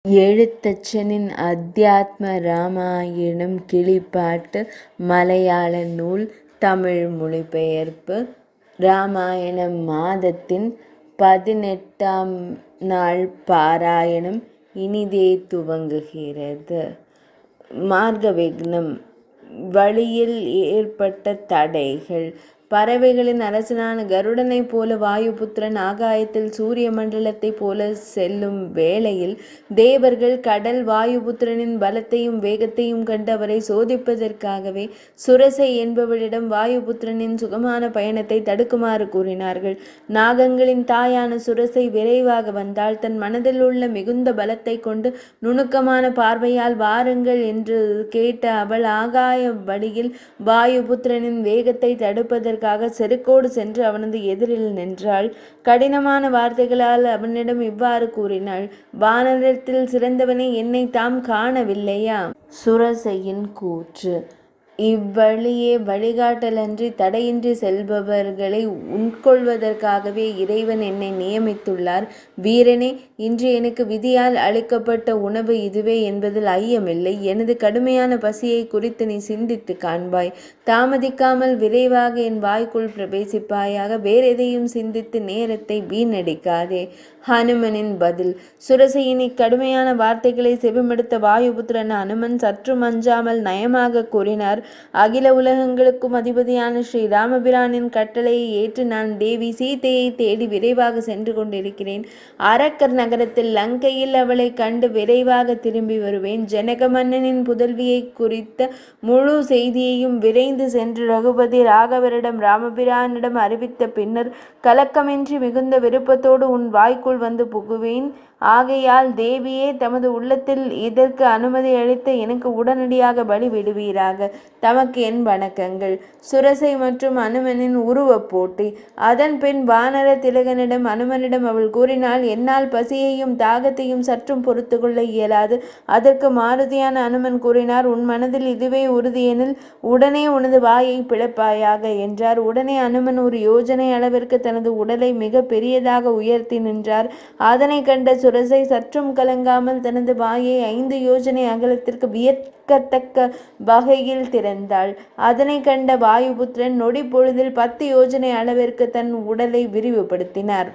எழுத்தச்சனின் அத்தியாத்ம இராமாயணம் கிளிப்பாட்டு மலையாள நூல் தமிழ் மொழிபெயர்ப்பு. இராமாயணம் மாதத்தின் 18ஆம் நாள் பாராயணம் இனிதே துவங்குகிறது. மார்கவிக்னம். வழியில் ஏற்பட்ட தடைகள். பறவைகளின் அரசனான கருடனைப் போல வாயுபுத்திரன் ஆகாயத்தில் சூரிய மண்டலத்தைப் போல செல்லும் வேளையில் தேவர்கள் கடல் வாயுபுத்திரனின் பலத்தையும் வேகத்தையும் கண்டு அவரை சோதிப்பதற்காகவே சுரசை என்பவளிடம் வாயுபுத்திரனின் சுகமான பயணத்தை தடுக்குமாறு கூறினார்கள். நாகங்களின் தாயான சுரசை விரைவாக வந்தாள். தன் மனதில் உள்ள மிகுந்த பலத்தை கொண்டு நுணுக்கமான பார்வையால் வாருங்கள் என்று கேட்ட அவள் ஆகாய வழியில் வாயுபுத்திரனின் வேகத்தை தடுப்பதற்காக செருக்கோடு சென்று அவனது எதிரில் நின்றாள். கடினமான வார்த்தைகளால் அவனிடம் இவ்வாறு கூறினாள்: வானரத்தில் சிறந்தவனே, என்னை தாம் காணவில்லையா? சுரசையின் கூற்று: இவ்வழியே வழிகாட்டலன்றி தடையின்றி செல்பவர்களை உட்கொள்வதற்காகவே இறைவன் என்னை நியமித்துள்ளார். வீரனே, இன்று எனக்கு விதியால் அளிக்கப்பட்ட உணவு இதுவே என்பதில் ஐயமில்லை. எனது கடுமையான பசியை குறித்து நீ சிந்தித்து காண்பாய். தாமதிக்காமல் விரைவாக என் வாய்க்குள் பிரவேசிப்பாயாக. வேறெதையும் சிந்தித்து நேரத்தை வீணடிக்காதே. ஹனுமனின் பதில். சுரசையின் இக்கடுமையான வார்த்தைகளை செவிமடுத்த வாயுபுத்திரன் ஹனுமன் சற்றும் அஞ்சாமல் நயமாக கூறினார்: அகில உலகங்களுக்கும் அதிபதியான ஸ்ரீ ராமபிரானின் கட்டளையை ஏற்று நான் தேவி சீதையை தேடி விரைவாக சென்று கொண்டிருக்கிறேன். அரக்கர் நகரத்தில் லங்கையில் அவளை கண்டு விரைவாக திரும்பி வருவேன். ஜனக மன்னனின் புதல்வியை குறித்த முழு செய்தியையும் விரைந்து சென்று ரகுபதி ராகவரிடம் ராமபிரானிடம் அறிவித்த பின்னர் கலக்கமின்றி மிகுந்த விருப்பத்தோடு உன் வாய்க்குள் வந்து புகுவேன். ஆகையால் தேவியே, தமது உள்ளத்தில் இதற்கு அனுமதி அளித்த எனக்கு உடனடியாக பலி விடுவீராக. தமக்கு என் வணக்கங்கள். சுரசை மற்றும் அனுமனின் உருவப் போட்டி. அதன் பின் வானர திலகனிடம் அனுமனிடம் அவள் கூறினாள்: என்னால் பசியையும் தாகத்தையும் சற்றும் பொறுத்து கொள்ள இயலாது. அதற்கு மாருதியான அனுமன் கூறினார்: உன் மனதில் இதுவே உறுதியெனில் உடனே உனது வாயை பிளப்பாயாக என்றார். உடனே அனுமன் ஒரு யோஜனை அளவிற்கு தனது உடலை மிக பெரியதாக உயர்த்தி நின்றார். அதனை கண்ட சுரசை சற்றும் கலங்காமல் தனது வாயை 5 யோஜனை அகலத்திற்கு வியக்கத்தக்க வகையில் திறந்தாள். அதனை கண்ட வாயுபுத்திரன் நொடி பொழுதில் 10 யோஜனை அளவிற்கு தன் உடலை விரிவுபடுத்தினார்.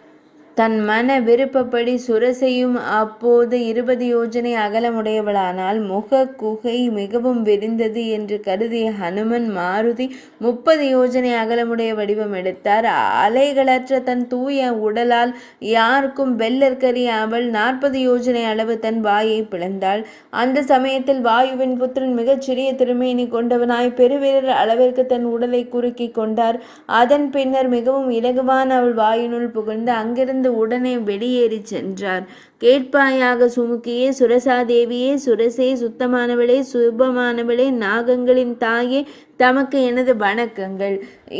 தன் மன விருப்பப்படி சுரசையும் அப்போது 20 யோஜனை அகலமுடையவளானால் முக குகை மிகவும் விரிந்தது என்று கருதிய ஹனுமன் மாருதி 30 யோஜனை அகலமுடைய வடிவம் எடுத்தார். அலைகளற்ற தன் தூய உடலால் யாருக்கும் வெள்ளற்கரிய அவள் 40 யோஜனை அளவு தன் வாயை பிளந்தாள். அந்த சமயத்தில் வாயுவின் புத்திரன் மிகச் சிறிய திருமேனி கொண்டவனாய் பெருவீரர் அளவிற்கு தன் உடலை குறுக்கி கொண்டார். அதன் பின்னர் மிகவும் இலகுவான அவள் வாயினுள் புகுந்து அங்கிருந்து உடனே வெளியேறி சென்றார். கேட்பாயாக சுமுக்கியே, சுரசாதேவியே, சுரசே, சுத்தமானவளே, சுபமானவளே, நாகங்களின் தாயே, தமக்கு எனது வணக்கங்கள்.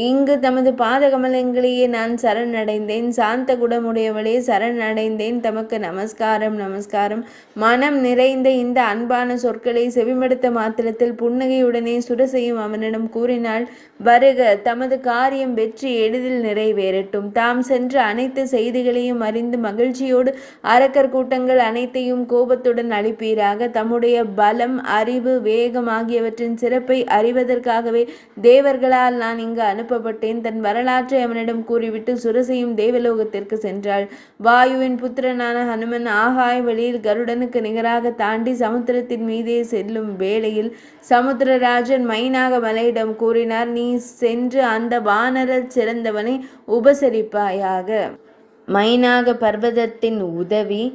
இங்கு தமது பாதகமலங்களையே நான் சரணடைந்தேன். சாந்த குணமுடையவளே, சரணடைந்தேன். தமக்கு நமஸ்காரம் நமஸ்காரம். மனம் நிறைந்த இந்த அன்பான சொற்களை செவிமடுத்த மாத்திரத்தில் புன்னகையுடனே சுரசையும் அவனிடம் கூறினாள்: வருக, தமது காரியம் வெற்றி எளிதில் நிறைவேறட்டும். தாம் சென்ற அனைத்து செய்திகளையும் அறிந்து மகிழ்ச்சியோடு அரக்கர் கூட்டங்கள் அனைத்தையும் கோபத்துடன் அளிப்பீராக. தம்முடைய பலம், அறிவு, வேகம் ஆகியவற்றின் சிறப்பை அறிவதற்காகவே தேவர்களால் நான் இங்கு அனுப்பப்பட்டேன். தன் வரலாற்றை அவனிடம் கூறிவிட்டு சுரசையும் தேவலோகத்திற்கு சென்றாள். வாயுவின் புத்திரனான ஹனுமன் ஆகாய வழியில் கருடனுக்கு நிகராக தாண்டி சமுத்திரத்தின் மீதே செல்லும் வேளையில் சமுத்திரராஜன் மைனாக மலையிடம் கூறினார்: நீ சென்று அந்த வானர சிறந்தவனை உபசரிப்பாயாக. மைனாக பர்வதத்தின் உதவி.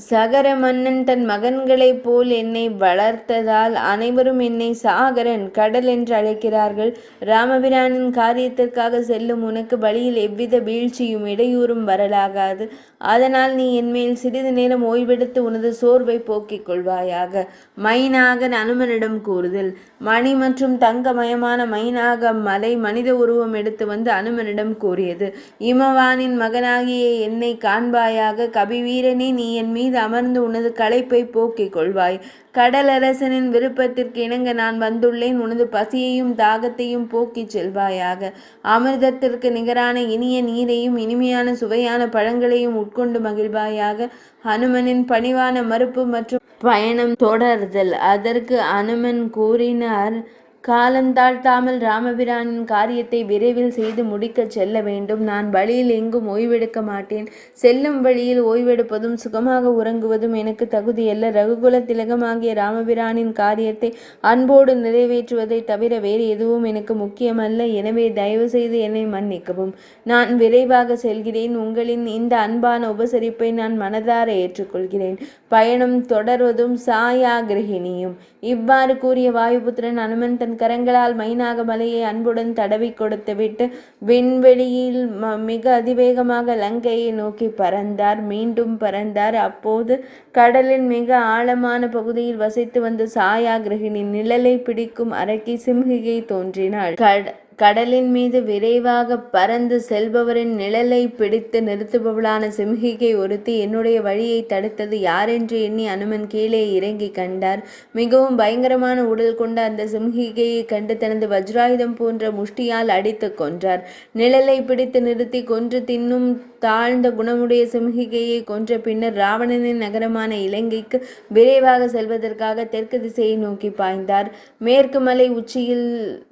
சகர மன்னன் தன் மகன்களைப் போல் என்னை வளர்த்ததால் அனைவரும் என்னை சாகரன், கடல் என்று அழைக்கிறார்கள். ராமபிரானின் காரியத்திற்காக செல்லும் உனக்கு வழியில் எவ்வித வீழ்ச்சியும் இடையூறும் வரலாகாது. அதனால் நீ என்மேல் சிறிது நேரம் ஓய்வெடுத்து உனது சோர்வை போக்கிக் கொள்வாயாக. மைனாகன் அனுமனிடம் கூறுதல். மணி மற்றும் தங்கமயமான மைனாக மலை மனித உருவம் எடுத்து வந்து அனுமனிடம் கூறியது: இமவானின் மகனாகிய என்னை காண்பாயாக. கபிவீரனே, நீ என் மீது அமர்ந்து உனது களைப்பை போக்கிக் கொள்வாய். கடலரசனின் விருப்பத்திற்கு இணங்க நான் வந்துள்ளேன். உனது பசியையும் தாகத்தையும் போக்கிச் செல்வாயாக. அமிர்தத்திற்கு நிகரான இனிய நீரையும் இனிமையான சுவையான பழங்களையும் உட்கொண்டு மகிழ்வாயாக. ஹனுமனின் பணிவான மறுப்பு மற்றும் பயணம் தொடர்தல். அதற்கு அனுமன் கூறினார், காலந்தாழ்த்தாமல் ராமபிரானின் காரியத்தை விரைவில் செய்து முடிக்கச் செல்ல வேண்டும். நான் வழியில் எங்கும் ஓய்வெடுக்க மாட்டேன். செல்லும் வழியில் ஓய்வெடுப்பதும் சுகமாக உறங்குவதும் எனக்கு தகுதியல்ல. ரகுகுல திலகமாகிய ராமபிரானின் காரியத்தை அன்போடு நிறைவேற்றுவதை தவிர வேறு எதுவும் எனக்கு முக்கியமல்ல. எனவே தயவு செய்து என்னை மன்னிக்கவும். நான் விரைவாக செல்கிறேன். உங்களின் இந்த அன்பான உபசரிப்பை நான் மனதார ஏற்றுக்கொள்கிறேன். பயணம் தொடர்வதும் சாயா கிரகிணியும். இவ்வாறு கூறிய வாயுபுத்திரன் அனுமன் தன் கரங்களால் மைனாக மலையை அன்புடன் தடவி கொடுத்துவிட்டு விண்வெளியில் மிக அதிவேகமாக லங்கையை நோக்கி பறந்தார். மீண்டும் பறந்தார். அப்போது கடலின் மிக ஆழமான பகுதியில் வசித்து வந்த சாயா கிரகிணி நிழலை பிடிக்கும் அரக்கி சிம்ஹிகை தோன்றினாள். கடலின் மீது விரைவாக பறந்து செல்பவரின் நிழலை பிடித்து நிறுத்துபவளான சிம்ஹிகை ஒருத்தி என்னுடைய வழியை தடுத்தது யாரென்று எண்ணி அனுமன் கீழே இறங்கி கண்டார். மிகவும் பயங்கரமான உடல் கொண்ட அந்த சிம்ஹிகையை கண்டு தனது வஜ்ராயுதம் போன்ற முஷ்டியால் அடித்து கொன்றார். நிழலை பிடித்து நிறுத்தி கொன்று தின்னும் தாழ்ந்த குணமுடைய சிம்ஹிகையை கொன்ற பின்னர் ராவணனின் நகரமான இலங்கைக்கு விரைவாக செல்வதற்காக தெற்கு திசையை நோக்கி பாய்ந்தார். மேற்கு மலை உச்சியில்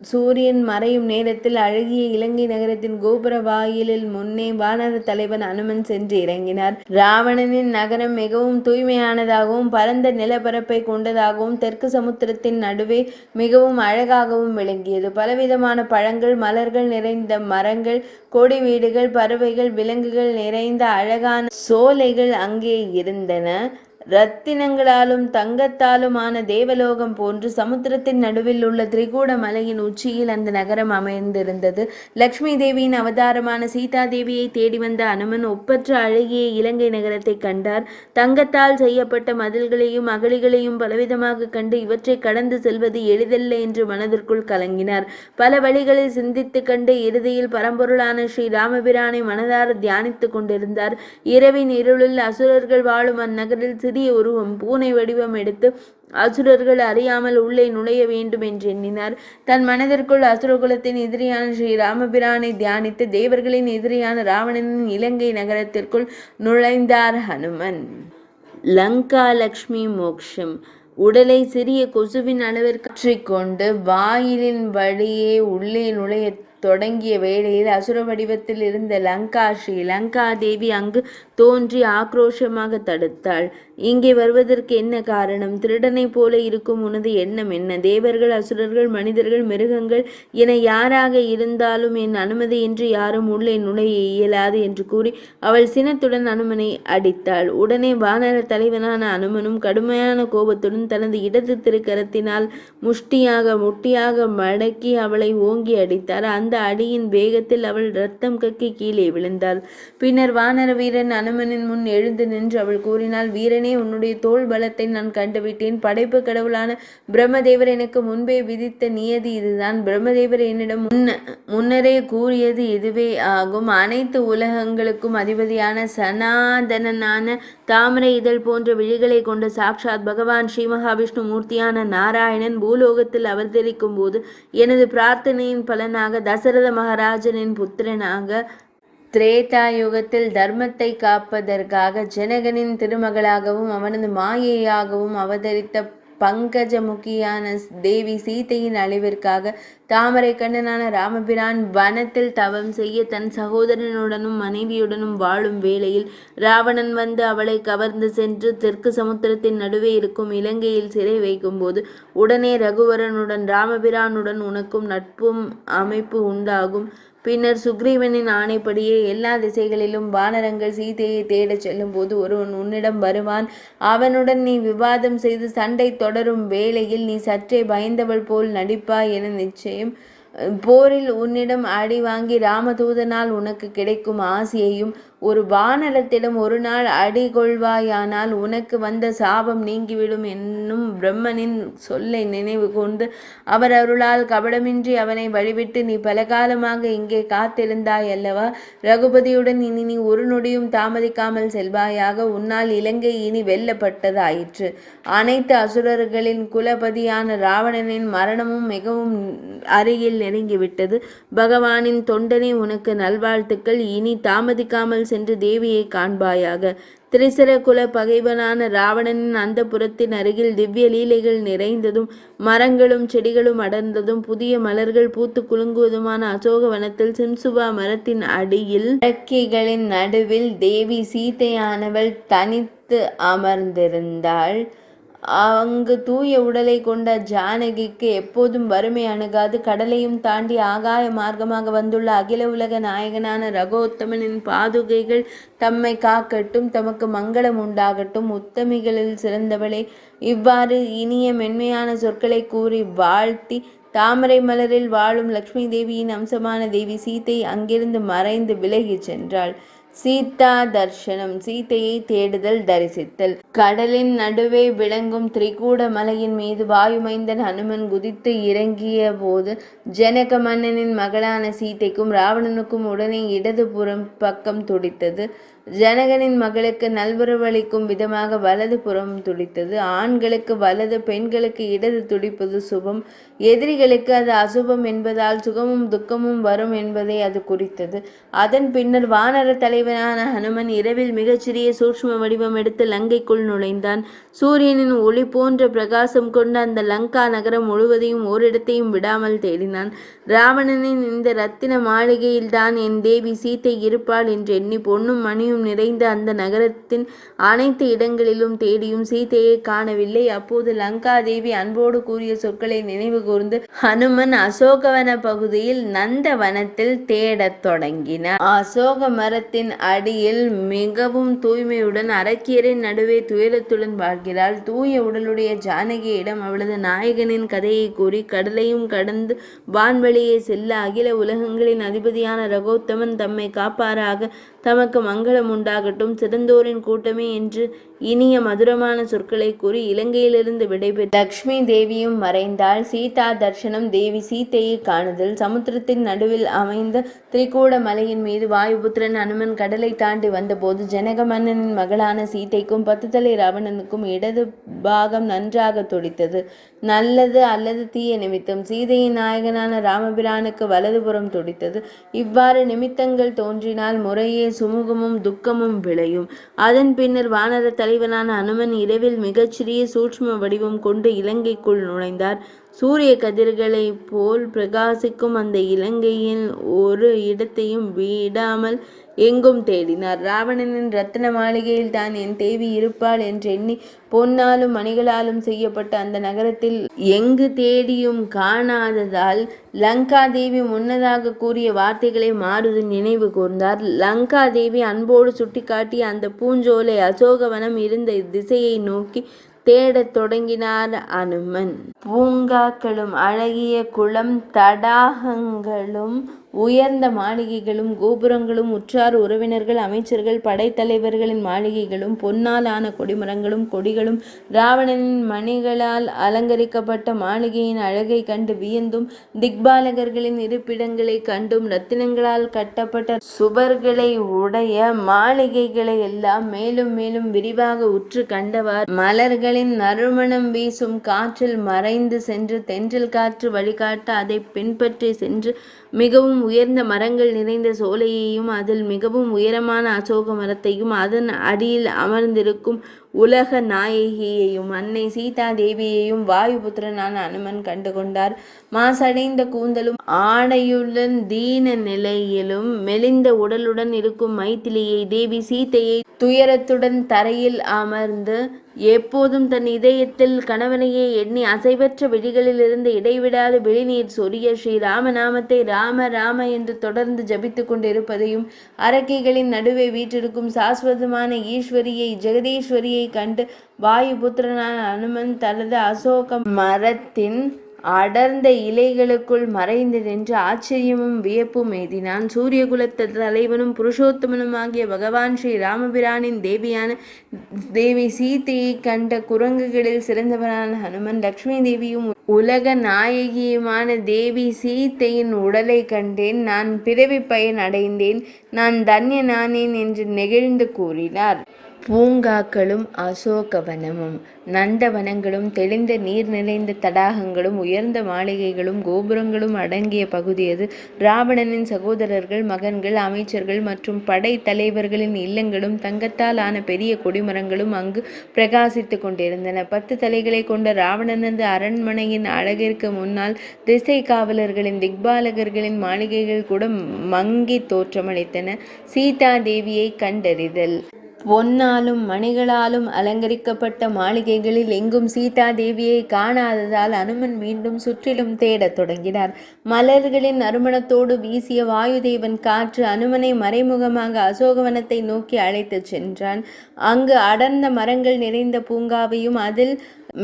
சூரியன் மறையும் நேரத்தில் அழகிய இலங்கை நகரத்தின் கோபுர வாயிலில் முன்னே வானர தலைவன் அனுமன் சென்று இறங்கினார். ராவணனின் நகரம் மிகவும் தூய்மையானதாகவும் பரந்த நிலப்பரப்பை கொண்டதாகவும் தெற்கு சமுத்திரத்தின் நடுவே மிகவும் அழகாகவும் விளங்கியது. பலவிதமான பழங்கள் மலர்கள் நிறைந்த மரங்கள், கொடி வீடுகள், பறவைகள், விலங்குகள் நிறைந்த அழகான சோலைகள் அங்கே இருந்தன. இரத்தினங்களாலும் தங்கத்தாலுமான தேவலோகம் போன்று சமுத்திரத்தின் நடுவில் உள்ள திரிகூட மலையின் உச்சியில் அந்த நகரம் அமைந்திருந்தது. லக்ஷ்மி தேவியின் அவதாரமான சீதா தேவியை தேடி வந்த அனுமன் ஒப்பற்ற அழகிய இலங்கை நகரத்தை கண்டார். தங்கத்தால் செய்யப்பட்ட மதில்களையும் அகழிகளையும் பலவிதமாக கண்டு இவற்றை கடந்து செல்வது எளிதல்ல என்று மனதிற்குள் கலங்கினார். பல வழிகளில் சிந்தித்து கண்டு இறுதியில் பரம்பொருளான ஸ்ரீ ராமபிரானை மனதார தியானித்து கொண்டிருந்தார். இரவின் இருளில் அசுரர்கள் வாழும் அந்நகரில் சிறிய உருவம் பூனை வடிவம் எடுத்து அசுரர்கள் அறியாமல் உள்ளே நுழைய வேண்டும் என்று எண்ணினார். தன் மனதிற்குள் அசுரகுலத்தின் எதிரியான ஸ்ரீ ராமபிரானை தியானித்து தேவர்களின் எதிரியான ராவணனின் இலங்கை நகரத்திற்குள் நுழைந்தார் ஹனுமன். லங்கா லக்ஷ்மி மோக்ஷம். உடலை சிறிய கொசுவின் அளவிற்கு கொண்டு வாயிலின் வழியே உள்ளே நுழைய தொடங்கிய வேளையில் அசுர வடிவத்தில் இருந்த ஸ்ரீ லங்கா தேவி அங்கு தோன்றி ஆக்ரோஷமாக தடுத்தாள். இங்கே வருவதற்கு என்ன காரணம்? திருடனை போல இருக்கும் உனது எண்ணம் என்ன? தேவர்கள், அசுரர்கள், மனிதர்கள், மிருகங்கள் என யாராக இருந்தாலும் என் அனுமதியின்றி யாரும் உள்ளே நுழைய இயலாது என்று கூறி அவள் சினத்துடன் அனுமனை அடித்தாள். உடனே வானர தலைவனான அனுமனும் கடுமையான கோபத்துடன் தனது இடது திருக்கரத்தினால் முட்டியாக மடக்கி அவளை ஓங்கி அடித்தார். அந்த அடியின் வேகத்தில் அவள் இரத்தம் கக்கி கீழே விழுந்தாள். பின்னர் வானர வீரன் அனுமனின் முன் எழுந்து நின்று அவள் கூறினாள், வீரனே, உன்னுடைய தோல் பலத்தை நான் கண்டுவிட்டேன். படைப்பு கடவுளான பிரம்மதேவர் எனக்கு முன்பே விதித்த நியதி இதுதான். பிரம்மதேவர் என்னிடம் முன்னரே கூறியது இதுவே ஆகும். அனைத்து உலகங்களுக்கும் அதிபதியான சனாதனனான தாமரை இதழ் போன்ற விழிகளை கொண்ட சாக்ஷாத் பகவான் ஸ்ரீ மகாவிஷ்ணு மூர்த்தியான நாராயணன் பூலோகத்தில் அவதரிக்கும் போது எனது பிரார்த்தனையின் பலனாக தசரத மகாராஜனின் புத்திரனாக திரேதா யுகத்தில் தர்மத்தை காப்பதற்காக ஜனகனின் திருமகளாகவும் அவனது மாயையாகவும் அவதரித்த பங்கஜமுகியான தேவி சீதையின் அழிவிற்காக தாமரை கண்ணனான ராமபிரான் வனத்தில் தவம் செய்ய தன் சகோதரனுடனும் மனைவியுடனும் வாழும் வேளையில் ராவணன் வந்து அவளை கவர்ந்து சென்று தெற்கு சமுத்திரத்தின் நடுவே இருக்கும் இலங்கையில் சிறை வைக்கும்போது உடனே ரகுவரனுடன் ராமபிரானுடன் உனக்கும் நட்பும் அமைப்பு உண்டாகும். பின்னர் சுக்ரீவனின் ஆணைப்படியே எல்லா திசைகளிலும் வானரங்கள் சீதையை தேடச் செல்லும் போது ஒருவன் உன்னிடம் வருவான். அவனுடன் நீ விவாதம் செய்து சண்டை தொடரும் வேளையில் நீ சற்றே பயந்தவள் போல் நடிப்பாய் என நிச்சயம். போரில் உன்னிடம் அடி வாங்கி ராமதூதனால் உனக்கு கிடைக்கும் ஆசியையும் ஒரு வானரத்திடம் ஒரு நாள் அடிகொள்வாயானால் உனக்கு வந்த சாபம் நீங்கிவிடும் என்னும் பிரம்மனின் சொல்லை நினைவு கொண்டு அவர் அருளால் கபடமின்றி அவனை வழிவிட்டு நீ பல காலமாக இங்கே காத்திருந்தாய் அல்லவா? ரகுபதியுடன் இனி நீ ஒரு நொடியும் தாமதிக்காமல் செல்வாயாக. உன்னால் இலங்கை இனி வெல்லப்பட்டதாயிற்று. அனைத்து அசுரர்களின் குலபதியான ராவணனின் மரணமும் மிகவும் அருகில் நெருங்கிவிட்டது. பகவானின் தொண்டனே, உனக்கு நல்வாழ்த்துக்கள். இனி தாமதிக்காமல் சென்று தேவியை காண்பாயாக. திரிசர குல பகைவனான ராவணனின் அந்த புறத்தின் அருகில் திவ்ய லீலைகள் நிறைந்ததும் மரங்களும் செடிகளும் அடர்ந்ததும் புதிய மலர்கள் பூத்து குலுங்குவதுமான அசோக வனத்தில் சிம்சுபா மரத்தின் அடியில் இறக்கிகளின் நடுவில் தேவி சீதையானவள் தனித்து அமர்ந்திருந்தாள். அங்கு தூய உடலை கொண்ட ஜானகிக்கு எப்போதும் வறுமை அணுகாது. கடலையும் தாண்டி ஆகாய மார்க்கமாக வந்துள்ள அகில உலக நாயகனான ரகோத்தமனின் பாதுகைகள் தம்மை காக்கட்டும், தமக்கு மங்களம் உண்டாகட்டும். உத்தமிகளில் சிறந்தவளே, இவ்வாறு இனிய மென்மையான சொற்களை கூறி வாழ்த்தி தாமரை மலரில் வாழும் லக்ஷ்மி தேவியின் அம்சமான தேவி சீதை அங்கிருந்து மறைந்து விலகி சென்றாள். சீதா தர்ஷனம், சீதையை தேடுதல், தரிசித்தல். கடலின் நடுவே விளங்கும் திரிகூட மலையின் மீது வாயுமைந்தன் ஹனுமன் குதித்து இறங்கிய போது ஜனக மன்னனின் மகளான சீதைக்கும் ராவணனுக்கும் உடனே இடது புறம் பக்கம் துடித்தது. ஜனகனின் மகளுக்கு நல்வரவளிக்கும் விதமாக வலது புறம் துடித்தது. ஆண்களுக்கு வலது, பெண்களுக்கு இடது துடிப்பது சுபம். எதிரிகளுக்கு அது அசுபம் என்பதால் சுகமும் துக்கமும் வரும் என்பதை அது குறித்தது. அதன் பின்னர் வானர தலைவனான ஹனுமன் இரவில் மிகச்சிறிய சூட்சும வடிவம் எடுத்து லங்கைக்குள் நுழைந்தான். சூரியனின் ஒளி போன்ற பிரகாசம் கொண்ட அந்த லங்கா நகரம் முழுவதையும் ஓரிடத்தையும் விடாமல் தேடினான். ராவணனின் இந்த ரத்தின மாளிகையில்தான் என் தேவி சீதை இருப்பாள் என்று எண்ணி பொன்னும் மணியும் நிறைந்த அந்த நகரத்தின் அனைத்து இடங்களிலும் தேடியும் சீதையை காணவில்லை. அப்போது லங்காதேவி அன்போடு கூறிய சொற்களை நினைவு கூர்ந்து ஹனுமன் அசோகவன பகுதியில் நந்தவனத்தில் தேடத் தொடங்கினார். அசோக மரத்தின் அடியில் மிகவும் தூய்மையுடன் அரக்கியரின் நடுவே துயரத்துடன் வாழ்கிறாள். தூய உடலுடைய ஜானகியிடம் அவளது நாயகனின் கதையை கூறி கடலையும் கடந்து வான்வழியே செல்ல அகில உலகங்களின் அதிபதியான ரகோத்தமன் தம்மை காப்பாராக, தமக்கு மங்களம் உண்டாகட்டும், சிறந்தோரின் கூட்டமே என்று இனிய மதுரமான சொற்களை கூறி இலங்கையிலிருந்து விடைபெற்ற லக்ஷ்மி தேவியும் மறைந்தாள். சீதா தர்ஷனம், தேவி சீதையை காணுதல். சமுத்திரத்தின் நடுவில் அமைந்த திரிகூட மலையின் மீது வாயுபுத்திரன் ஹனுமன் கடலை தாண்டி வந்தபோது ஜனக மன்னனின் மகளான சீதைக்கும் 10 தலை ராவணனுக்கும் இடது பாகம் நன்றாக துடித்தது. நல்லது அல்லது தீய நிமித்தம். சீதையின் நாயகனான ராமபிரானுக்கு வலதுபுறம் துடித்தது. இவ்வாறு நிமித்தங்கள் தோன்றினால் முறையே சுமுகமும் துக்கமும் விளையும். அதன் பின்னர் வானர தலைவனான ஹனுமன் இரவில் மிகச்சிறிய சூட்சும வடிவம் கொண்டு இலங்கைக்குள் நுழைந்தார். சூரிய கதிர்களை போல் பிரகாசிக்கும் அந்த இலங்கையின் ஒரு இடத்தையும் விடாமல் எங்கும் தேடினார். ராவணனின் ரத்தின மாளிகையில் தான் என் தேவி இருப்பாள் என்றெண்ணி பொன்னாலும் மணிகளாலும் செய்யப்பட்ட அந்த நகரத்தில் எங்கு தேடியும் காணாததால் லங்காதேவி முன்னதாக கூறிய வார்த்தைகளை மாருதி நினைவு கூர்ந்தார். லங்காதேவி அன்போடு சுட்டிக்காட்டி அந்த பூஞ்சோலை அசோகவனம் இருந்த திசையை நோக்கி தேடத் தொடங்கினார் அனுமன். பூங்காக்களும் அழகிய குளம் தடாகங்களும் உயர்ந்த மாளிகைகளும் கோபுரங்களும் உற்றார் உறவினர்கள் அமைச்சர்கள் படைத்தலைவர்களின் மாளிகைகளும் பொன்னால் ஆன கொடிமரங்களும் கொடிகளும் ராவணனின் மணிகளால் அலங்கரிக்கப்பட்ட மாளிகையின் அழகை கண்டு வியந்தும் திக்பாலகர்களின் இருப்பிடங்களை கண்டும் ரத்தினங்களால் கட்டப்பட்ட சுவர்களை உடைய மாளிகைகளை எல்லாம் மேலும் மேலும் விரிவாக உற்று கண்டவார் மலர்களின் நறுமணம் வீசும் காற்றில் மறைந்து சென்று தென்றல் காற்று வழிகாட்ட அதை பின்பற்றி சென்று மிகவும் உயர்ந்த மரங்கள் நிறைந்த சோலையையும் அதில் மிகவும் உயரமான அசோக மரத்தையும் அதன் அடியில் அமர்ந்திருக்கும் உலக நாயகியையும் அன்னை சீதா தேவியையும் வாயுபுத்திரனான அனுமன் கண்டுகொண்டார். மாசடைந்த கூந்தலும் ஆடையுடன் தீன நிலையிலும் மெலிந்த உடலுடன் இருக்கும் மைத்திலியை தேவி சீதையை துயரத்துடன் தரையில் அமர்ந்து எப்போதும் தன் இதயத்தில் கணவனையே எண்ணி அசைவற்ற விழிகளிலிருந்து இடைவிடாது வெளிநீர் சொரிய ஸ்ரீராமநாமத்தை ராம ராம என்று தொடர்ந்து ஜபித்து கொண்டிருப்பதையும் அரக்கைகளின் நடுவே வீற்றிருக்கும் சாஸ்வதமான ஈஸ்வரியை ஜெகதீஸ்வரியை கண்டு வாயுபுத்திரனான அனுமன் தனது அசோக மரத்தின் அடர்ந்த இலைகளுக்குள் மறைந்து நின்று ஆச்சரியமும் வியப்பும் எய்தினான். சூரியகுலத்த தலைவனும் புருஷோத்தமனுமாகிய பகவான் ஸ்ரீ ராமபிரானின் தேவியான தேவி சீதையை கண்ட குரங்குகளில் சிறந்தவனான ஹனுமன், லக்ஷ்மி தேவியும் உலக நாயகியுமான தேவி சீதையின் உடலை கண்டேன். நான் பிறவி பயன் அடைந்தேன், நான் தன்யனானேன் என்று நெகிழ்ந்து கூறினார். பூங்காக்களும் அசோகவனமும் நந்தவனங்களும் தெளிந்த நீர் நிறைந்த தடாகங்களும் உயர்ந்த மாளிகைகளும் கோபுரங்களும் அடங்கிய பகுதி அது. ராவணனின் சகோதரர்கள், மகன்கள், அமைச்சர்கள் மற்றும் படை தலைவர்களின் இல்லங்களும் தங்கத்தால் ஆன பெரிய கொடிமரங்களும் அங்கு பிரகாசித்து கொண்டிருந்தன. 10 தலைகளை கொண்ட ராவணனது அரண்மனையின் அழகிற்கு முன்னால் திசை காவலர்களின் திக்பாலகர்களின் மாளிகைகள் கூட மங்கி தோற்றமளித்தன. சீதா தேவியை கண்டறிதல். பொன்னாலும் மணிகளாலும் அலங்கரிக்கப்பட்ட மாளிகைகளில் எங்கும் சீதா தேவியை காணாததால் அனுமன் மீண்டும் சுற்றிலும் தேடத் தொடங்கினார். மலர்களின் நறுமணத்தோடு வீசிய வாயுதேவன் காற்று அனுமனை மறைமுகமாக அசோகவனத்தை நோக்கி அழைத்துச் சென்றான். அங்கு அடர்ந்த மரங்கள் நிறைந்த பூங்காவையும் அதில்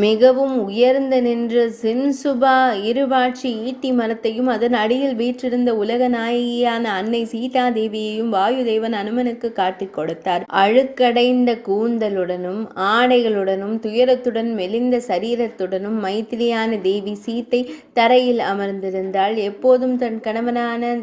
மிகவும் உயர்ந்து நின்ற சிம்சுபா இருவாட்சி ஈட்டி மரத்தையும் அதன் அடியில் வீற்றிருந்த உலக நாயகியான அன்னை சீதா தேவியையும் வாயுதேவன் அனுமனுக்கு காட்டிக் கொடுத்தார். அழுக்கடைந்த கூந்தலுடனும் ஆடைகளுடனும் துயரத்துடன் மெலிந்த சரீரத்துடனும் மைத்திரியான தேவி சீத்தை தரையில் அமர்ந்திருந்தாள். எப்போதும் தன் கணவனான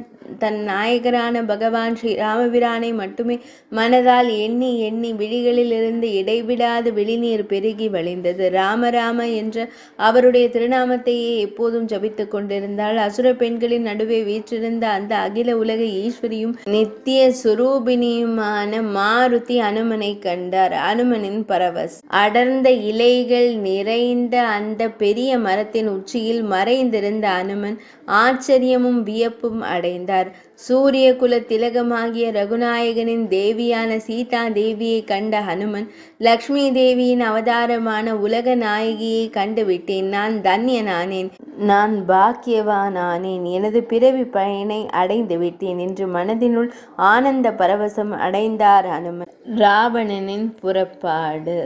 தன் நாயகரான பகவான் ஸ்ரீ ராமபிரானை மட்டுமே மனதால் எண்ணி எண்ணி விழிகளிலிருந்து இடைவிடாது விழிநீர் பெருகி வழிந்தது. ராமராம என்ற அவருடைய திருநாமத்தையே எப்போதும் ஜபித்து கொண்டிருந்தாள். அசுர பெண்களின் நடுவே வீற்றிருந்த அந்த அகில உலக ஈஸ்வரியும் நித்திய சுரூபினியுமான மாருதி அனுமனை கண்டார். அனுமனின் பரவஸ். அடர்ந்த இலைகள் நிறைந்த அந்த பெரிய மரத்தின் உச்சியில் மறைந்திருந்த அனுமன் ஆச்சரியமும் வியப்பும் அடைந்தார். சூரிய குல திலகமாகிய ரகுநாயகனின் தேவியான சீதா தேவியை கண்ட ஹனுமன், லக்ஷ்மி தேவியின் அவதாரமான உலக நாயகியை கண்டுவிட்டேன், நான் தன்யனானேன், நான் பாக்கியவானானேன், எனது பிறவி பயனை அடைந்து விட்டேன் என்று மனதினுள் ஆனந்த பரவசம் அடைந்தார் ஹனுமன். ராவணனின் புறப்பாடு.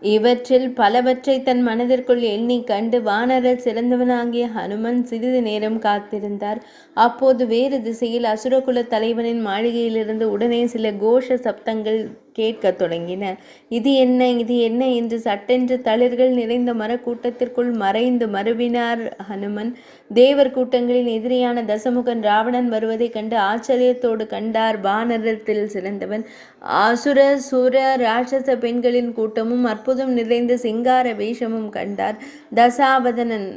இவற்றில் பலவற்றை தன் மனதிற்குள் எண்ணி கண்டு வானரர் சிறந்தவனாகிய ஹனுமன் சிறிது நேரம் காத்திருந்தார். அப்போது வேறு திசையில் அசுரகுல தலைவனின் மாளிகையிலிருந்து உடனே சில கோஷ சப்தங்கள் கேட்கத் தொடங்கின. இது என்ன, இது என்ன என்று சட்டென்று தளிர்கள் நிறைந்த மரக்கூட்டத்திற்குள் மறைந்து மறுவினார் ஹனுமன். தேவர் கூட்டங்களின் எதிரியான தசமுகன் ராவணன் வருவதைக் கண்டு ஆச்சரியத்தோடு கண்டார். வானரத்தில் சிறந்தவன் அசுர சுர ராட்சச பெண்களின் கூட்டமும் அற்புதம் நிறைந்த சிங்கார வேஷமும் கண்டார். தசாவதனன்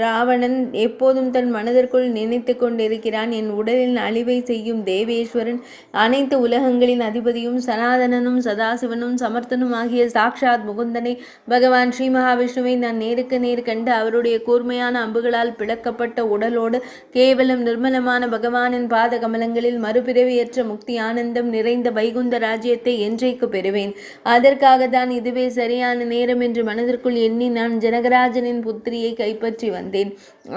ராவணன் எப்போதும் தன் மனதிற்குள் நினைத்து கொண்டிருக்கிறான், என் உடலின் அழிவை செய்யும் தேவேஸ்வரன், அனைத்து உலகங்களின் அதிபதியும் சனாதனனும் சதாசிவனும் சமர்த்தனும் ஆகிய சாக்ஷாத் முகுந்தனை பகவான் ஸ்ரீ மகாவிஷ்ணுவை நான் நேருக்கு நேர் கண்டு அவருடைய கூர்மையான அம்புகளால் பிளக்கப்பட்ட உடலோடு கேவலம் நிர்மலமான பகவானின் பாத கமலங்களில் மறுபிறவியற்ற முக்தி ஆனந்தம் நிறைந்த வைகுந்த ராஜ்யத்தை என்றைக்கு பெறுவேன். அதற்காக தான் இதுவே சரியான நேரம் என்று மனதிற்குள் எண்ணி நான் ஜனகராஜனின் புத்திரியை கைப்பற்றி வந்தேன்.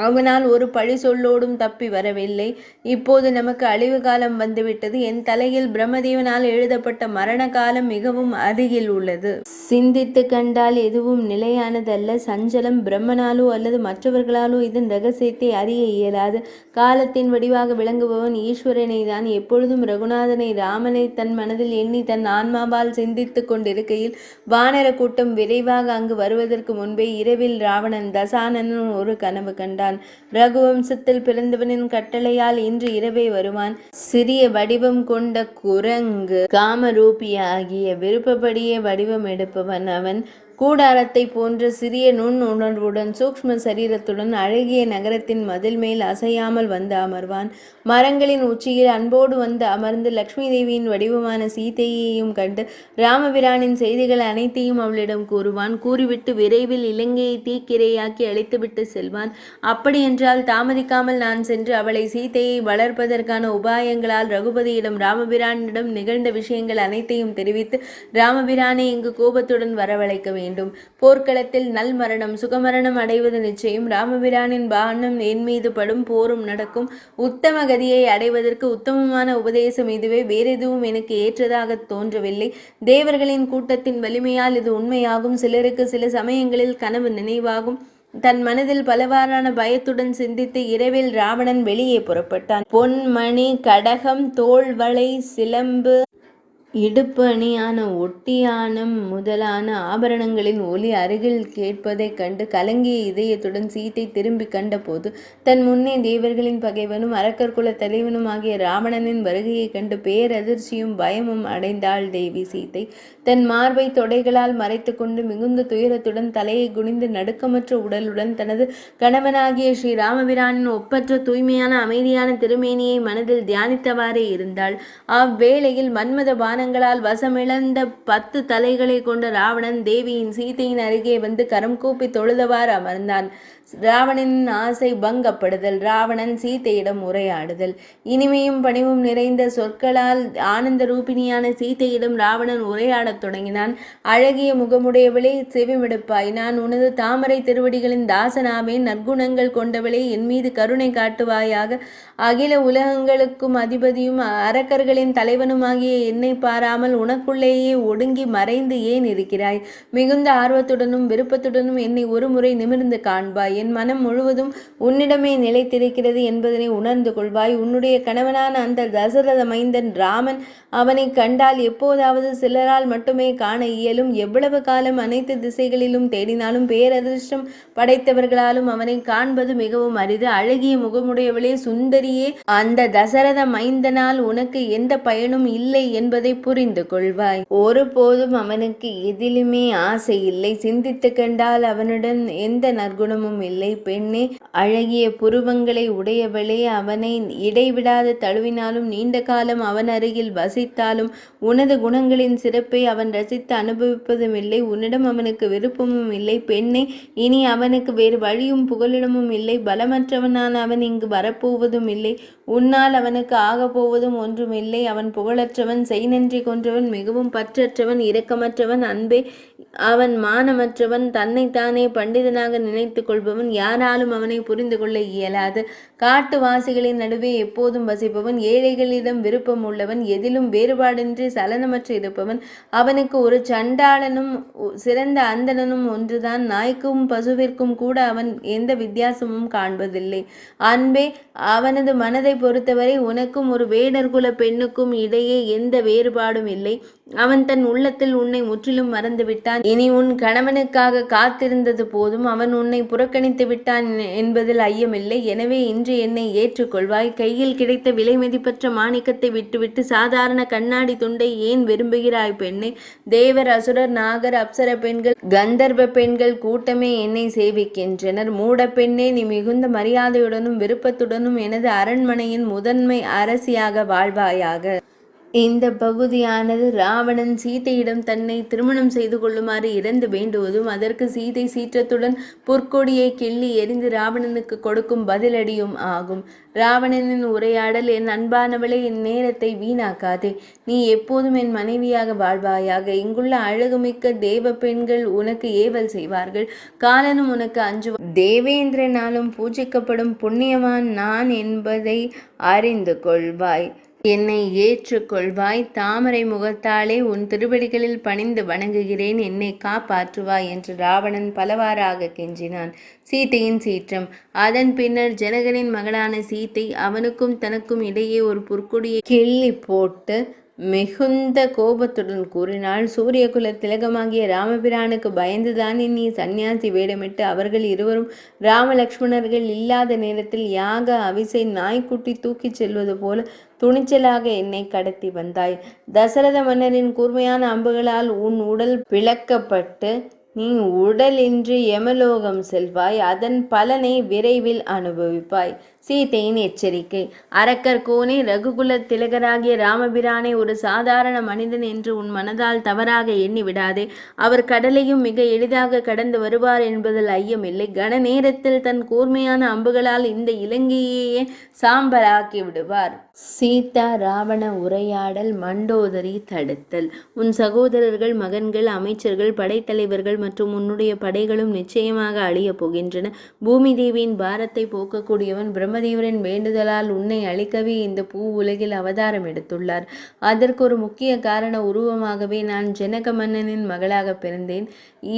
அவனால் ஒரு பழி சொல்லோடும் தப்பி வரவில்லை. இப்போது நமக்கு அழிவு காலம் வந்துவிட்டது. என் தலையில் பிரம்மதேவனால் எழுதப்பட்ட மரண காலம் மிகவும் அருகில் உள்ளது. சிந்தித்து கண்டால் எதுவும் நிலையானதல்ல. சஞ்சலம். பிரம்மனாலோ அல்லது மற்றவர்களாலோ இதன் ரகசியத்தை அறிய இயலாது. காலத்தின் வடிவாக விளங்குபவன் ஈஸ்வரனை தான். எப்பொழுதும் ரகுநாதனை ராமனை தன் மனதில் எண்ணி தன் ஆன்மாவால் சிந்தித்து கொண்டிருக்கையில் வானர கூட்டம் விரைவாக அங்கு வருவதற்கு முன்பே இரவில் ராவணன் தசானனன் ஒரு கனவு கண்டான். ரகுவம்சத்தில் பிறந்தவனின் கட்டளையால் இன்று இரவே வருவான். சிறிய வடிவம் கொண்ட குரங்கு காமரூபியாகிய விருப்பப்படியே வடிவம் எடுப்பவன் அவன். கூடாரத்தை போன்ற சிறிய நுண் உணர்வுடன் சூக்ஷ்ம சரீரத்துடன் அழகிய நகரத்தின் மதில் மேல் அசையாமல் வந்து அமர்வான். மரங்களின் உச்சியில் அன்போடு வந்து அமர்ந்து லக்ஷ்மி தேவியின் வடிவமான சீதையையும் கண்டு ராமபிரானின் செய்திகள் அனைத்தையும் அவளிடம் கூறுவான். கூறிவிட்டு விரைவில் இலங்கையை தீக்கிரையாக்கி அழித்துவிட்டு செல்வான். அப்படியென்றால் தாமதிக்காமல் நான் சென்று அவளை சீதையை வளர்ப்பதற்கான உபாயங்களால் ரகுபதியிடம் ராமபிரானிடம் நிகழ்ந்த விஷயங்கள் அனைத்தையும் தெரிவித்து ராமபிரானை இங்கு கோபத்துடன் வரவழைக்க வேண்டும். போர்க்களத்தில் நல் மரணம் சுகமரணம் அடைவது நிச்சயம். ராமபிரானின் பானம் என் மீது படும், போரும் நடக்கும். உத்தம கதியை அடைவதற்கு உத்தமமான உபதேசம் இதுவே. வேறெதுவும் எனக்கு ஏற்றதாக தோன்றவில்லை. தேவர்களின் கூட்டத்தின் வலிமையால் இது உண்மையாகும். சிலருக்கு சில சமயங்களில் கனவு நினைவாகும். தன் மனதில் பலவாறான பயத்துடன் சிந்தித்து இரவில் ராவணன் வெளியே புறப்பட்டான். பொன்மணி கடகம் தோள்வளை சிலம்பு இடுப்பு அணியான ஒட்டியானம் முதலான ஆபரணங்களின் ஒலி அருகில் கேட்பதைக் கண்டு கலங்கிய இதயத்துடன் சீதை திரும்பி கண்டபோது தன் முன்னே தேவர்களின் பகைவனும் அரக்கர் குல தலைவனும் ஆகிய ராவணனின் வருகையைக் கண்டு பேரதிர்ச்சியும் பயமும் அடைந்தாள் தேவி சீதை. தன் மார்பை தொடைகளால் மறைத்து கொண்டு மிகுந்த துயரத்துடன் தலையை குனிந்து நடுக்கமற்ற உடலுடன் தனது கணவனாகிய ஸ்ரீ ராமபிரானின் ஒப்பற்ற தூய்மையான அமைதியான திருமேனியை மனதில் தியானித்தவாறே இருந்தாள். அவ்வேளையில் மன்மத பானங்களால் வசமிழந்த 10 தலைகளை கொண்ட ராவணன் தேவியின் சீதையின் அருகே வந்து கரம் கூப்பி தொழுதவாறு அமர்ந்தான். ராவணனின் ஆசை பங்கப்படுதல். ராவணன் சீதையிடம் உரையாடுதல். இனிமையும் பணிவும் நிறைந்த சொற்களால் ஆனந்த ரூபிணியான சீதையிடம் ராவணன் உரையாடத் தொடங்கினான். அழகிய முகமுடையவளே, செவிமிடுப்பாய். நான் உனது தாமரை திருவடிகளின் தாசனாவேன். நற்குணங்கள் கொண்டவளே, என் மீது கருணை காட்டுவாயாக. அகில உலகங்களுக்கும் அதிபதியும் அரக்கர்களின் தலைவனுமாகிய என்னை பாராமல் உனக்குள்ளேயே ஒடுங்கி மறைந்து ஏன் இருக்கிறாய்? மிகுந்த ஆர்வத்துடனும் விருப்பத்துடனும் என்னை ஒரு முறை நிமிர்ந்து காண்பாய். என் மனம் முழுவதும் உன்னிடமே நிலைத்திருக்கிறது என்பதனை உணர்ந்து கொள்வாய். உன்னுடைய கணவனான அந்த தசரத மைந்தன் ராமன், அவனை கண்டால் எப்போதாவது சிலரால் மட்டுமே காண இயலும். எவ்வளவு காலம் அனைத்து திசைகளிலும் தேடினாலும் பேரதிர்ஷ்டம் படைத்தவர்களாலும் அவனை காண்பது மிகவும் அரிது. அழகிய முகமுடையவளே, சுந்தரியே, அந்த தசரத மைந்தனால் உனக்கு எந்த பயனும் இல்லை என்பதை புரிந்து கொள்வாய். ஒருபோதும் அவனுக்கு எதிலுமே ஆசை இல்லை. சிந்தித்து கண்டால் அவனுடன் எந்த நற்குணமும் இல்லை. பெண்ணே, அழகிய புருவங்களை உடையவளே, அவனை இடைவிடாது தழுவினாலும் நீண்ட காலம் அவன் அருகில் வசித்தாலும் உனது குணங்களின் சிறப்பை அவன் ரசித்து அனுபவிப்பதும் இல்லை. உன்னிடம் அவனுக்கு விருப்பமும் இல்லை. பெண்ணே, இனி அவனுக்கு வேறு வழியும் புகலிடமும் இல்லை. பலமற்றவனான அவன் இங்கு வரப்போவதும் இல்லை. உன்னால் அவனுக்கு ஆகப்போவதும் ஒன்றுமில்லை. அவன் புகழற்றவன், செய்நன்றி கொன்றவன், மிகவும் பற்றற்றவன், இரக்கமற்றவன். அன்பே, அவன் மானமற்றவன், தன்னைத்தானே பண்டிதனாக நினைத்து கொள்பவன். யாராலும் அவனை புரிந்து கொள்ள இயலாது. காட்டுவாசிகளின் நடுவே எப்போதும் வசிப்பவன், ஏழைகளிடம் விருப்பம் உள்ளவன், எதிலும் வேறுபாடின்றி சலனமற்று இருப்பவன். அவனுக்கு ஒரு சண்டாளனும் சிறந்த அந்தணனும் ஒன்றுதான். நாய்க்கும் பசுவிற்கும் கூட அவன் எந்த வித்தியாசமும் காண்பதில்லை. அன்பே, அவனது மனதை பொறுத்தவரை உனக்கும் ஒரு வேடர்குல பெண்ணுக்கும் இடையே எந்த வேறுபாடும் இல்லை. அவன் தன் உள்ளத்தில் உன்னை முற்றிலும் மறந்து விட்டான். இனி உன் கணவனுக்காக காத்திருந்தது போதும். அவன் உன்னை புறக்கணித்து விட்டான் என்பதில் ஐயமில்லை. எனவே இன்று என்னை ஏற்றுக்கொள்வாய். கையில் கிடைத்த விலை மதிப்பற்ற மாணிக்கத்தை விட்டுவிட்டு சாதாரண கண்ணாடி துண்டை ஏன் விரும்புகிறாய் பெண்ணே? தேவர், அசுரர், நாகர், அப்சர பெண்கள், கந்தர்வ பெண்கள் கூட்டமே என்னை சேவிக்கின்றனர். மூட பெண்ணே, நீ மிகுந்த மரியாதையுடனும் விருப்பத்துடனும் எனது அரண்மனையின் முதன்மை அரசியாக வாழ்வாயாக. இந்த பகுதியானது ராவணன் சீதையிடம் தன்னை திருமணம் செய்து கொள்ளுமாறு இறந்து வேண்டுவதும் அதற்கு சீதை சீற்றத்துடன் பொற்கொடியை கிள்ளி எரிந்து ராவணனுக்கு கொடுக்கும் பதிலடியும் ஆகும். ராவணனின் உரையாடல்: என் அன்பானவளே, என் நேரத்தை வீணாக்காதே. நீ எப்போதும் என் மனைவியாக வாழ்வாயாக. இங்குள்ள அழகுமிக்க தேவ பெண்கள் உனக்கு ஏவல் செய்வார்கள். காலனும் உனக்கு அஞ்சுவான். தேவேந்திரனாலும் பூஜிக்கப்படும் புண்ணியவான் நான் என்பதை அறிந்து கொள்வாய். என்னை ஏற்றுக்கொள்வாய். தாமரை முகத்தாலே உன் திருவடிகளில் பணிந்து வணங்குகிறேன். என்னை காப்பாற்றுவாய் என்று ராவணன் பலவாறாக கெஞ்சினான். சீதையின் சீற்றம். அதன் பின்னர் ஜனகனின் மகளான சீதை அவனுக்கும் தனக்கும் இடையே ஒரு பொற்கொடியை கிள்ளி போட்டு மிகுந்த கோபத்துடன் கூறினாள்: சூரியகுல திலகமாகிய ராமபிரானுக்கு பயந்துதான் நீ சந்நியாசி வேடமிட்டு அவர்கள் இருவரும் ராமலக்ஷ்மணர்கள் இல்லாத நேரத்தில் யாக அவிசை நாய்க்குட்டி தூக்கிச் செல்வது போல துணிச்சலாக என்னை கடத்தி வந்தாய். தசரத மன்னரின் கூர்மையான அம்புகளால் உன் உடல் பிளக்கப்பட்டு நீ உடலின்றி யமலோகம் செல்வாய். அதன் பலனை விரைவில் அனுபவிப்பாய். சீதையின் எச்சரிக்கை. அரக்கர் கோனே, ரகுகுல திலகராகிய ராமபிரானை ஒரு சாதாரண மனிதன் என்று உன் மனதால் தவறாக எண்ணி விடாதே. அவர் கடலையும் மிக எளிதாக கடந்து வருவார் என்பதில் ஐயமில்லை. கன நேரத்தில் தன் கூர்மையான அம்புகளால் இந்த இலங்கையையே சாம்பலாக்கி விடுவார். சீதா ராவண உரையாடல். மண்டோதரி தடுத்தல். உன் சகோதரர்கள், மகன்கள், அமைச்சர்கள், படைத்தலைவர்கள் மற்றும் உன்னுடைய படைகளும் நிச்சயமாக அழியப் போகின்றன. பூமி தேவியின் பாரத்தை போக்கக்கூடியவன் பிரம்ம பிரம்மதேவரின் வேண்டுதலால் உன்னை அழிக்கவே இந்த பூ உலகில் அவதாரம் எடுத்துள்ளார். அதற்கு ஒரு முக்கிய காரண உருவமாகவே நான் ஜனக மன்னனின் மகளாக பிறந்தேன்.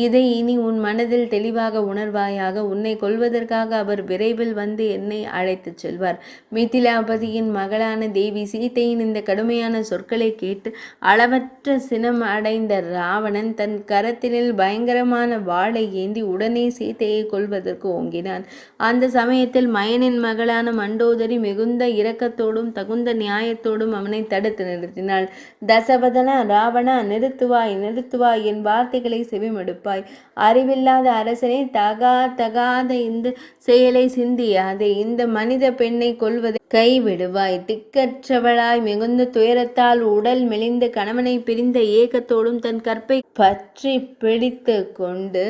இதை இனி உன் மனதில் தெளிவாக உணர்வாயாக. உன்னை கொல்வதற்காக அவர் விரைவில் வந்து என்னை அழைத்துச் செல்வார். மிதிலாபதியின் மகளான தேவி சீதையின் இந்த கடுமையான சொற்களை கேட்டு அளவற்ற சினம் அடைந்த ராவணன் தன் கரத்தினில் பயங்கரமான வாளை ஏந்தி உடனே சீதையை கொல்வதற்கு ஓங்கினான். அந்த சமயத்தில் மயனின் மகளான மண்டோதரி மிகுந்த இரக்கத்தோடும் தகுந்த நியாயத்தோடும் அவனை தடுத்து நிறுத்தினாள். தசவதனா, ராவணா, நிறுத்துவாய் நிறுத்துவாய், என் வார்த்தைகளை செவிமடுப்பாய். அறிவில்லாத அரசனே, தகாத இந்த செயலை சிந்தியாதே. இந்த மனித பெண்ணை கொல்வதை கைவிடுவாய். திக்கற்றவளாய் மிகுந்த துயரத்தால் உடல் மெலிந்து கணவனை பிரிந்த ஏக்கத்தோடும் தன் கற்பை பற்றி பிடித்து கொண்டு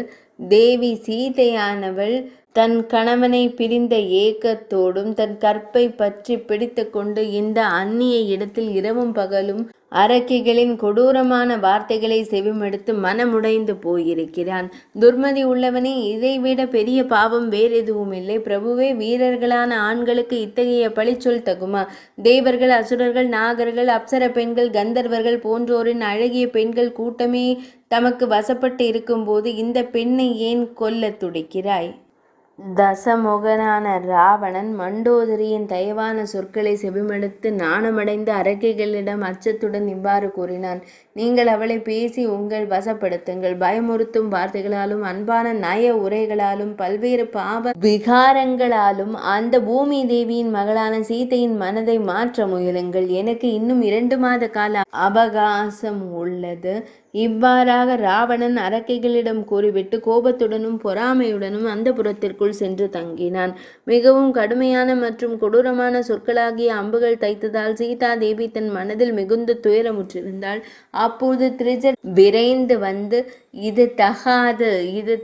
தேவி சீதையானவள் தன் கணவனை பிரிந்த ஏக்கத்தோடும் தன் கற்பை பற்றி பிடித்து கொண்டு இந்த அந்நிய இடத்தில் இரவும் பகலும் அரக்கிகளின் கொடூரமான வார்த்தைகளை செவிமடுத்து மனமுடைந்து போயிருக்கிறான். துர்மதி உள்ளவனே, இதைவிட பெரிய பாவம் வேறெதுவும் இல்லை. பிரபுவே, வீரர்களான ஆண்களுக்கு இத்தகைய பழிச்சொல் தகுமா? தேவர்கள், அசுரர்கள், நாகர்கள், அப்சர பெண்கள், கந்தர்வர்கள் போன்றோரின் அழகிய பெண்கள் கூட்டமே தமக்கு வசப்பட்டு இருக்கும்போது இந்த பெண்ணை ஏன் கொல்ல துடிக்கிறாய்? தசமுகனான ராவணன் மண்டோதரியின் தயவான சொற்களை செவிமடுத்து நாணமடைந்த அரக்கைகளிடம் அச்சத்துடன் இவ்வாறு கூறினான். நீங்கள் அவளை பேசி உங்கள் வசப்படுத்துங்கள். பயமுறுத்தும் வார்த்தைகளாலும் அன்பான நய உரைகளாலும் பல்வேறு பாவ விகாரங்களாலும் அந்த பூமி தேவியின் மகளான சீதையின் மனதை மாற்ற முயலுங்கள். எனக்கு இன்னும் 2 மாத கால அவகாசம் உள்ளது. இவ்வாறாக ராவணன் அரக்கைகளிடம் கூறிவிட்டு கோபத்துடனும் பொறாமையுடனும் அந்த புறத்திற்குள் சென்று தங்கினான். மிகவும் கடுமையான மற்றும் கொடூரமான சொற்களாகிய அம்புகள் தைத்ததால் சீதா தேவி தன் மனதில் மிகுந்த துயரமுற்றிருந்தாள். அப்போது திரிஜர் விரைந்து வந்து, இது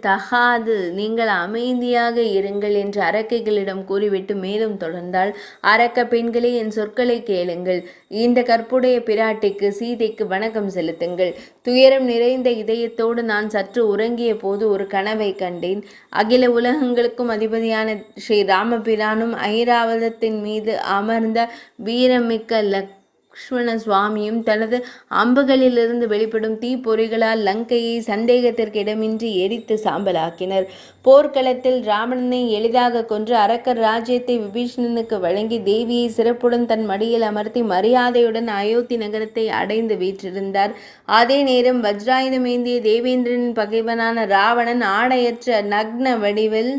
தகாது, நீங்கள் அமைதியாக இருங்கள் என்று அரக்கைகளிடம் கூறிவிட்டு மேலும் தொடர்ந்தாள். அரக்க பெண்களே, என் சொற்களை கேளுங்கள். இந்த கற்புடைய பிராட்டிக்கு சீதைக்கு வணக்கம் செலுத்துங்கள். துயரம் நிறைந்த இதயத்தோடு நான் சற்று உறங்கிய போது ஒரு கனவை கண்டேன். அகில உலகங்களுக்கும் அதிபதியான ஸ்ரீ ராமபிரானும் ஐராவதத்தின் மீது அமர்ந்த வீரமிக்க லக்ஷ்மண சுவாமியும் தனது அம்புகளிலிருந்து வெளிப்படும் தீப்பொறிகளால் லங்கையை சந்தேகத்திற்கு இடமின்றி எரித்து சாம்பலாக்கினர். போர்க்களத்தில் ராவணனை எளிதாக கொன்று அரக்கர் ராஜ்யத்தை விபீஷணனுக்கு வழங்கி தேவியை சிறப்புடன் தன் மடியில் அமர்த்தி மரியாதையுடன் அயோத்தி நகரத்தை அடைந்து வீற்றிருந்தார். அதே நேரம் வஜ்ராயுதமேந்திய தேவேந்திரனின் பகைவனான ராவணன் ஆடையற்ற நக்ன வடிவில்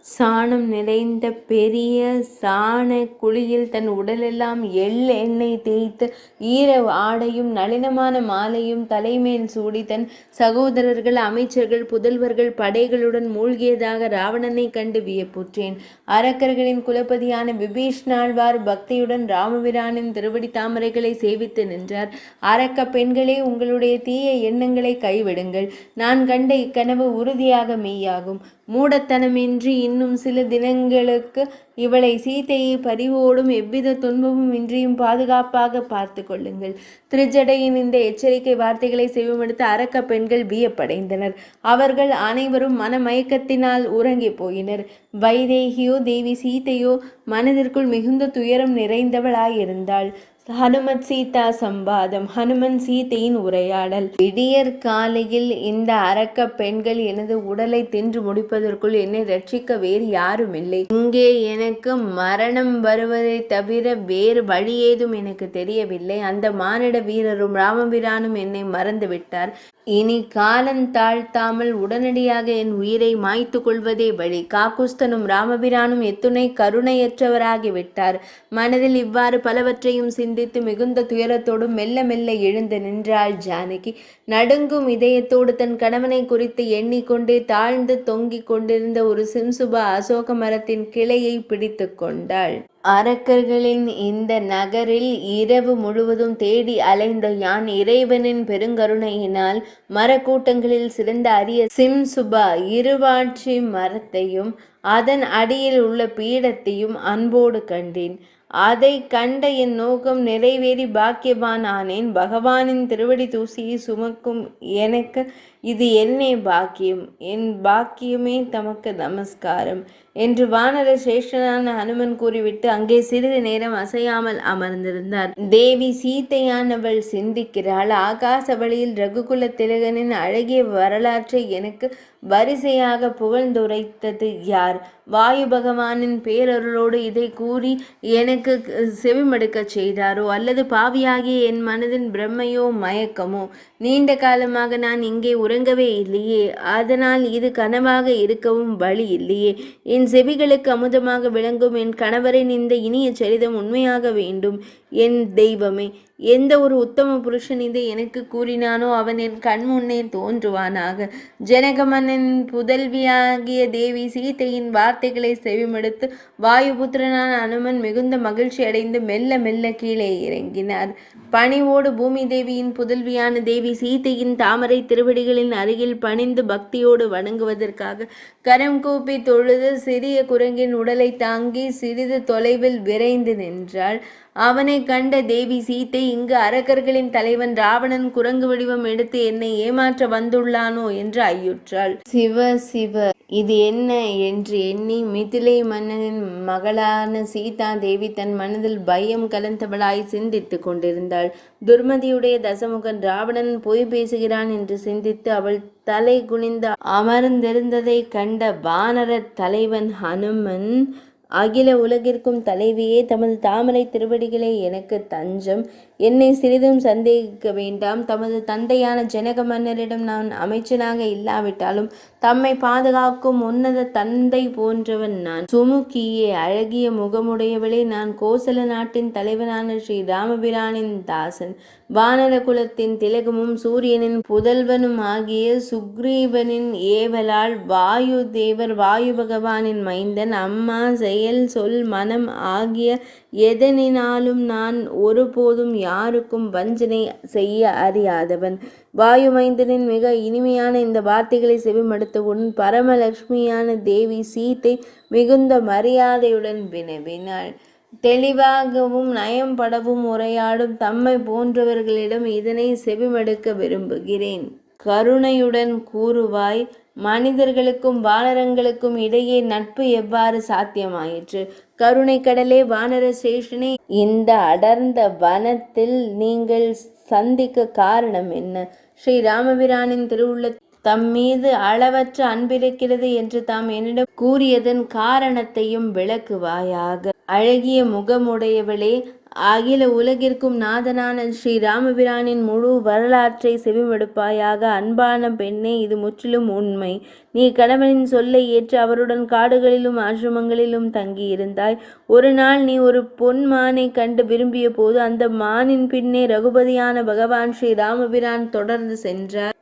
சாணம் நிறைந்த பெரிய சாண குழியில் தன் உடலெல்லாம் எண்ணெய் தேய்த்து ஈர ஆடையும் நளினமான மாலையும் தலைமேல் சூடி தன் சகோதரர்கள், அமைச்சர்கள், புதல்வர்கள் படைகளுடன் மூழ்கியதாக ராவணனை கண்டு வியப்புற்றேன். அரக்கர்களின் குலபதியான விபீஷ்ணாழ்வார் பக்தியுடன் ராமபிரானின் திருவடி தாமரைகளை சேவித்து நின்றார். அரக்க பெண்களே, உங்களுடைய தீய எண்ணங்களை கைவிடுங்கள். நான் கண்ட இக்கனவு உறுதியாக மெய்யாகும். மூடத்தனமின்றி இன்னும் சில தினங்களுக்கு இவளை சீதையை பரிவோடும் எவ்வித துன்பமும் இன்றியும் பாதுகாப்பாக பார்த்து கொள்ளுங்கள். திரிஜடையின் இந்த எச்சரிக்கை வார்த்தைகளை செவிமடுத்த அரக்க பெண்கள் வியப்படைந்தனர். அவர்கள் அனைவரும் மனமயக்கத்தினால் உறங்கி போயினர். வைதேகியோ, தேவி சீதையோ மனதிற்குள் மிகுந்த துயரம் நிறைந்தவளாயிருந்தாள். ஹனுமத் சீதா சம்பாதம். ஹனுமன் சீதையின் உரையாடல். விடியற் காலையில் இந்த அரக்க பெண்கள் எனது உடலை தின்று முடிப்பதற்குள் என்னை ரட்சிக்க வேறு யாரும் இல்லை. இங்கே எனக்கு மரணம் வருவதை தவிர வேறு வழி ஏதும் எனக்கு தெரியவில்லை. அந்த மானிட வீரரும் ராமபிரானும் என்னை மறந்துவிட்டார். இனி காலந்தாழ்த்தாமல் உடனடியாக என் உயிரை மாய்த்து கொள்வதே வழி. காக்குஸ்தனும் ராமபிரானும் எத்துணை கருணையற்றவராகிவிட்டார். மனதில் இவ்வாறு பலவற்றையும் சிந்தித்து மிகுந்த துயரத்தோடு மெல்ல மெல்ல எழுந்து நின்றாள் ஜானகி. நடுங்கும் இதயத்தோடு தன் கணவனை குறித்து எண்ணிக்கொண்டே தாழ்ந்து தொங்கிக் கொண்டிருந்த ஒரு சிம்சுப அசோக மரத்தின் கிளையை பிடித்து கொண்டாள். அரக்கர்களின் இந்த நகரில் இரவு முழுவதும் தேடி அலைந்த யான் இறைவனின் பெருங்கருணையினால் மரக்கூட்டங்களில் சிறந்த அரிய சிம்சுபா இருவாட்சி மரத்தையும் அதன் அடியில் உள்ள பீடத்தையும் அன்போடு கண்டேன். அதை கண்ட என் நோக்கம் நிறைவேறி பாக்கியவான் ஆனேன். பகவானின் திருவடி தூசியை சுமக்கும் எனக்கு இது என்னே பாக்கியம், என் பாக்கியமே தமக்கு நமஸ்காரம் என்று வானர சிரேஷ்டனான ஹனுமன் கூறிவிட்டு அங்கே சிறிது நேரம் அசையாமல் அமர்ந்திருந்தார். தேவி சீதையானவள் சிந்திக்கிறாள். ஆகாச வழியில் ரகுகுல திலகனின் அழகிய வரலாற்றை எனக்கு வரிசையாக புகழ்ந்துரைத்தது யார்? வாயு பகவானின் பேரருளோடு இதை கூறி எனக்கு செவிமடுக்கச் செய்தாரோ, அல்லது பாவியாகிய என் மனதின் பிரம்மையோ மயக்கமோ? நீண்ட காலமாக நான் இங்கே உறங்கவே இல்லையே, அதனால் இது கனவாக இருக்கவும் வழி இல்லையே. என் செவிகளுக்கு அமுதமாக விளங்கும் என் கணவரின் இந்த இனிய சரிதம் உண்மையாக வேண்டும். என் தெய்வமே, எந்த ஒரு உத்தம புருஷன் இதை எனக்கு கூறினானோ அவன் என் கண் முன்னே தோன்றுவானாக. ஜனகமன்னன் புதல்வியாகிய தேவி சீதையின் வார்த்தைகளை செவிமடுத்து வாயுபுத்திரனான அனுமன் மிகுந்த மகிழ்ச்சி அடைந்து மெல்ல மெல்ல கீழே இறங்கினார். பணிவோடு பூமி தேவியின் புதல்வியான தேவி சீதையின் தாமரை திருவடிகளின் அருகில் பணிந்து பக்தியோடு வணங்குவதற்காக கரம் கூப்பி தொழுது சிறிய குரங்கின் உடலை தாங்கி சிறிது தொலைவில் விரைந்து நின்றாள். அவனை கண்ட தேவி சீதை, இங்கு அரக்கர்களின் தலைவன் ராவணன் குரங்கு வடிவம் எடுத்து என்னை ஏமாற்ற வந்துள்ளானோ என்று ஐயுற்றாள். சிவ சிவ, இது என்ன என்று எண்ணி மிதிலை மன்னனின் மகளான சீதா தேவி தன் மனதில் பயம் கலந்தவளாய் சிந்தித்து கொண்டிருந்தாள். துர்மதியுடைய தசமுகன் ராவணன் பொய் பேசுகிறான் என்று சிந்தித்து அவள் தலை குனிந்து அமர்ந்திருந்ததை கண்ட வானர தலைவன் ஹனுமன், அகில உலகிற்கும் தலைவியே, தமது தாமரை திருவடிகளே எனக்கு தஞ்சம். என்னை சிறிதும் சந்தேகிக்க வேண்டாம். தமது தந்தையான ஜனக மன்னரிடம் நான் அமைச்சனாக இல்லாவிட்டாலும் தம்மை பாதுகாக்கும் உன்னத தந்தை போன்றவன் நான். சுமுக்கியே, அழகிய முகமுடையவளே, நான் கோசல நாட்டின் தலைவனான ஸ்ரீ ராமபிரானின் தாசன். வானர குலத்தின் திலகமும் சூரியனின் புதல்வனும் ஆகிய சுக்ரீவனின் ஏவலால் வாயு தேவர் வாயு பகவானின் மைந்தன். அம்மா, செயல், சொல், மனம் ஆகிய எதனினாலும் நான் ஒருபோதும் யாருக்கும் வஞ்சனை செய்ய அறியாதவன். வாயுமைந்தனின் மிக இனிமையான இந்த வார்த்தைகளை செவிமடுத்தவுடன் பரமலட்சுமியான தேவி சீதை மிகுந்த மரியாதையுடன் வினவினாள். தெளிவாகவும் நயம்படவும் உரையாடும் தம்மை போன்றவர்களிடம் இதனை செவிமடுக்க விரும்புகிறேன். கருணையுடன் கூறுவாய், மனிதர்களுக்கும் வானரங்களுக்கும் இடையே நட்பு எவ்வாறு சாத்தியமாயிற்று? கருணை கடலே, வானர சேஷனே, இந்த அடர்ந்த வனத்தில் நீங்கள் சந்திக்க காரணம் என்ன? ஸ்ரீ ராமபிரானின் திருவுள்ள தம்மீது அளவற்ற அன்பிருக்கிறது என்று தாம் என்னிடம் கூறியதன் காரணத்தையும் விளக்குவாயாக. அழகிய முகமுடையவளே, அகில உலகிற்கும் நாதனான ஸ்ரீ ராமபிரானின் முழு வரலாற்றை செவிமடுப்பாயாக. அன்பான பெண்ணே, இது முற்றிலும் உண்மை. நீ கணவனின் சொல்லை ஏற்று அவருடன் காடுகளிலும் ஆசிரமங்களிலும் தங்கியிருந்தாய். ஒரு நாள் நீ ஒரு பொன் மானை கண்டு விரும்பிய போது அந்த மானின் பின்னே ரகுபதியான பகவான் ஸ்ரீ ராமபிரான் தொடர்ந்து சென்றார்.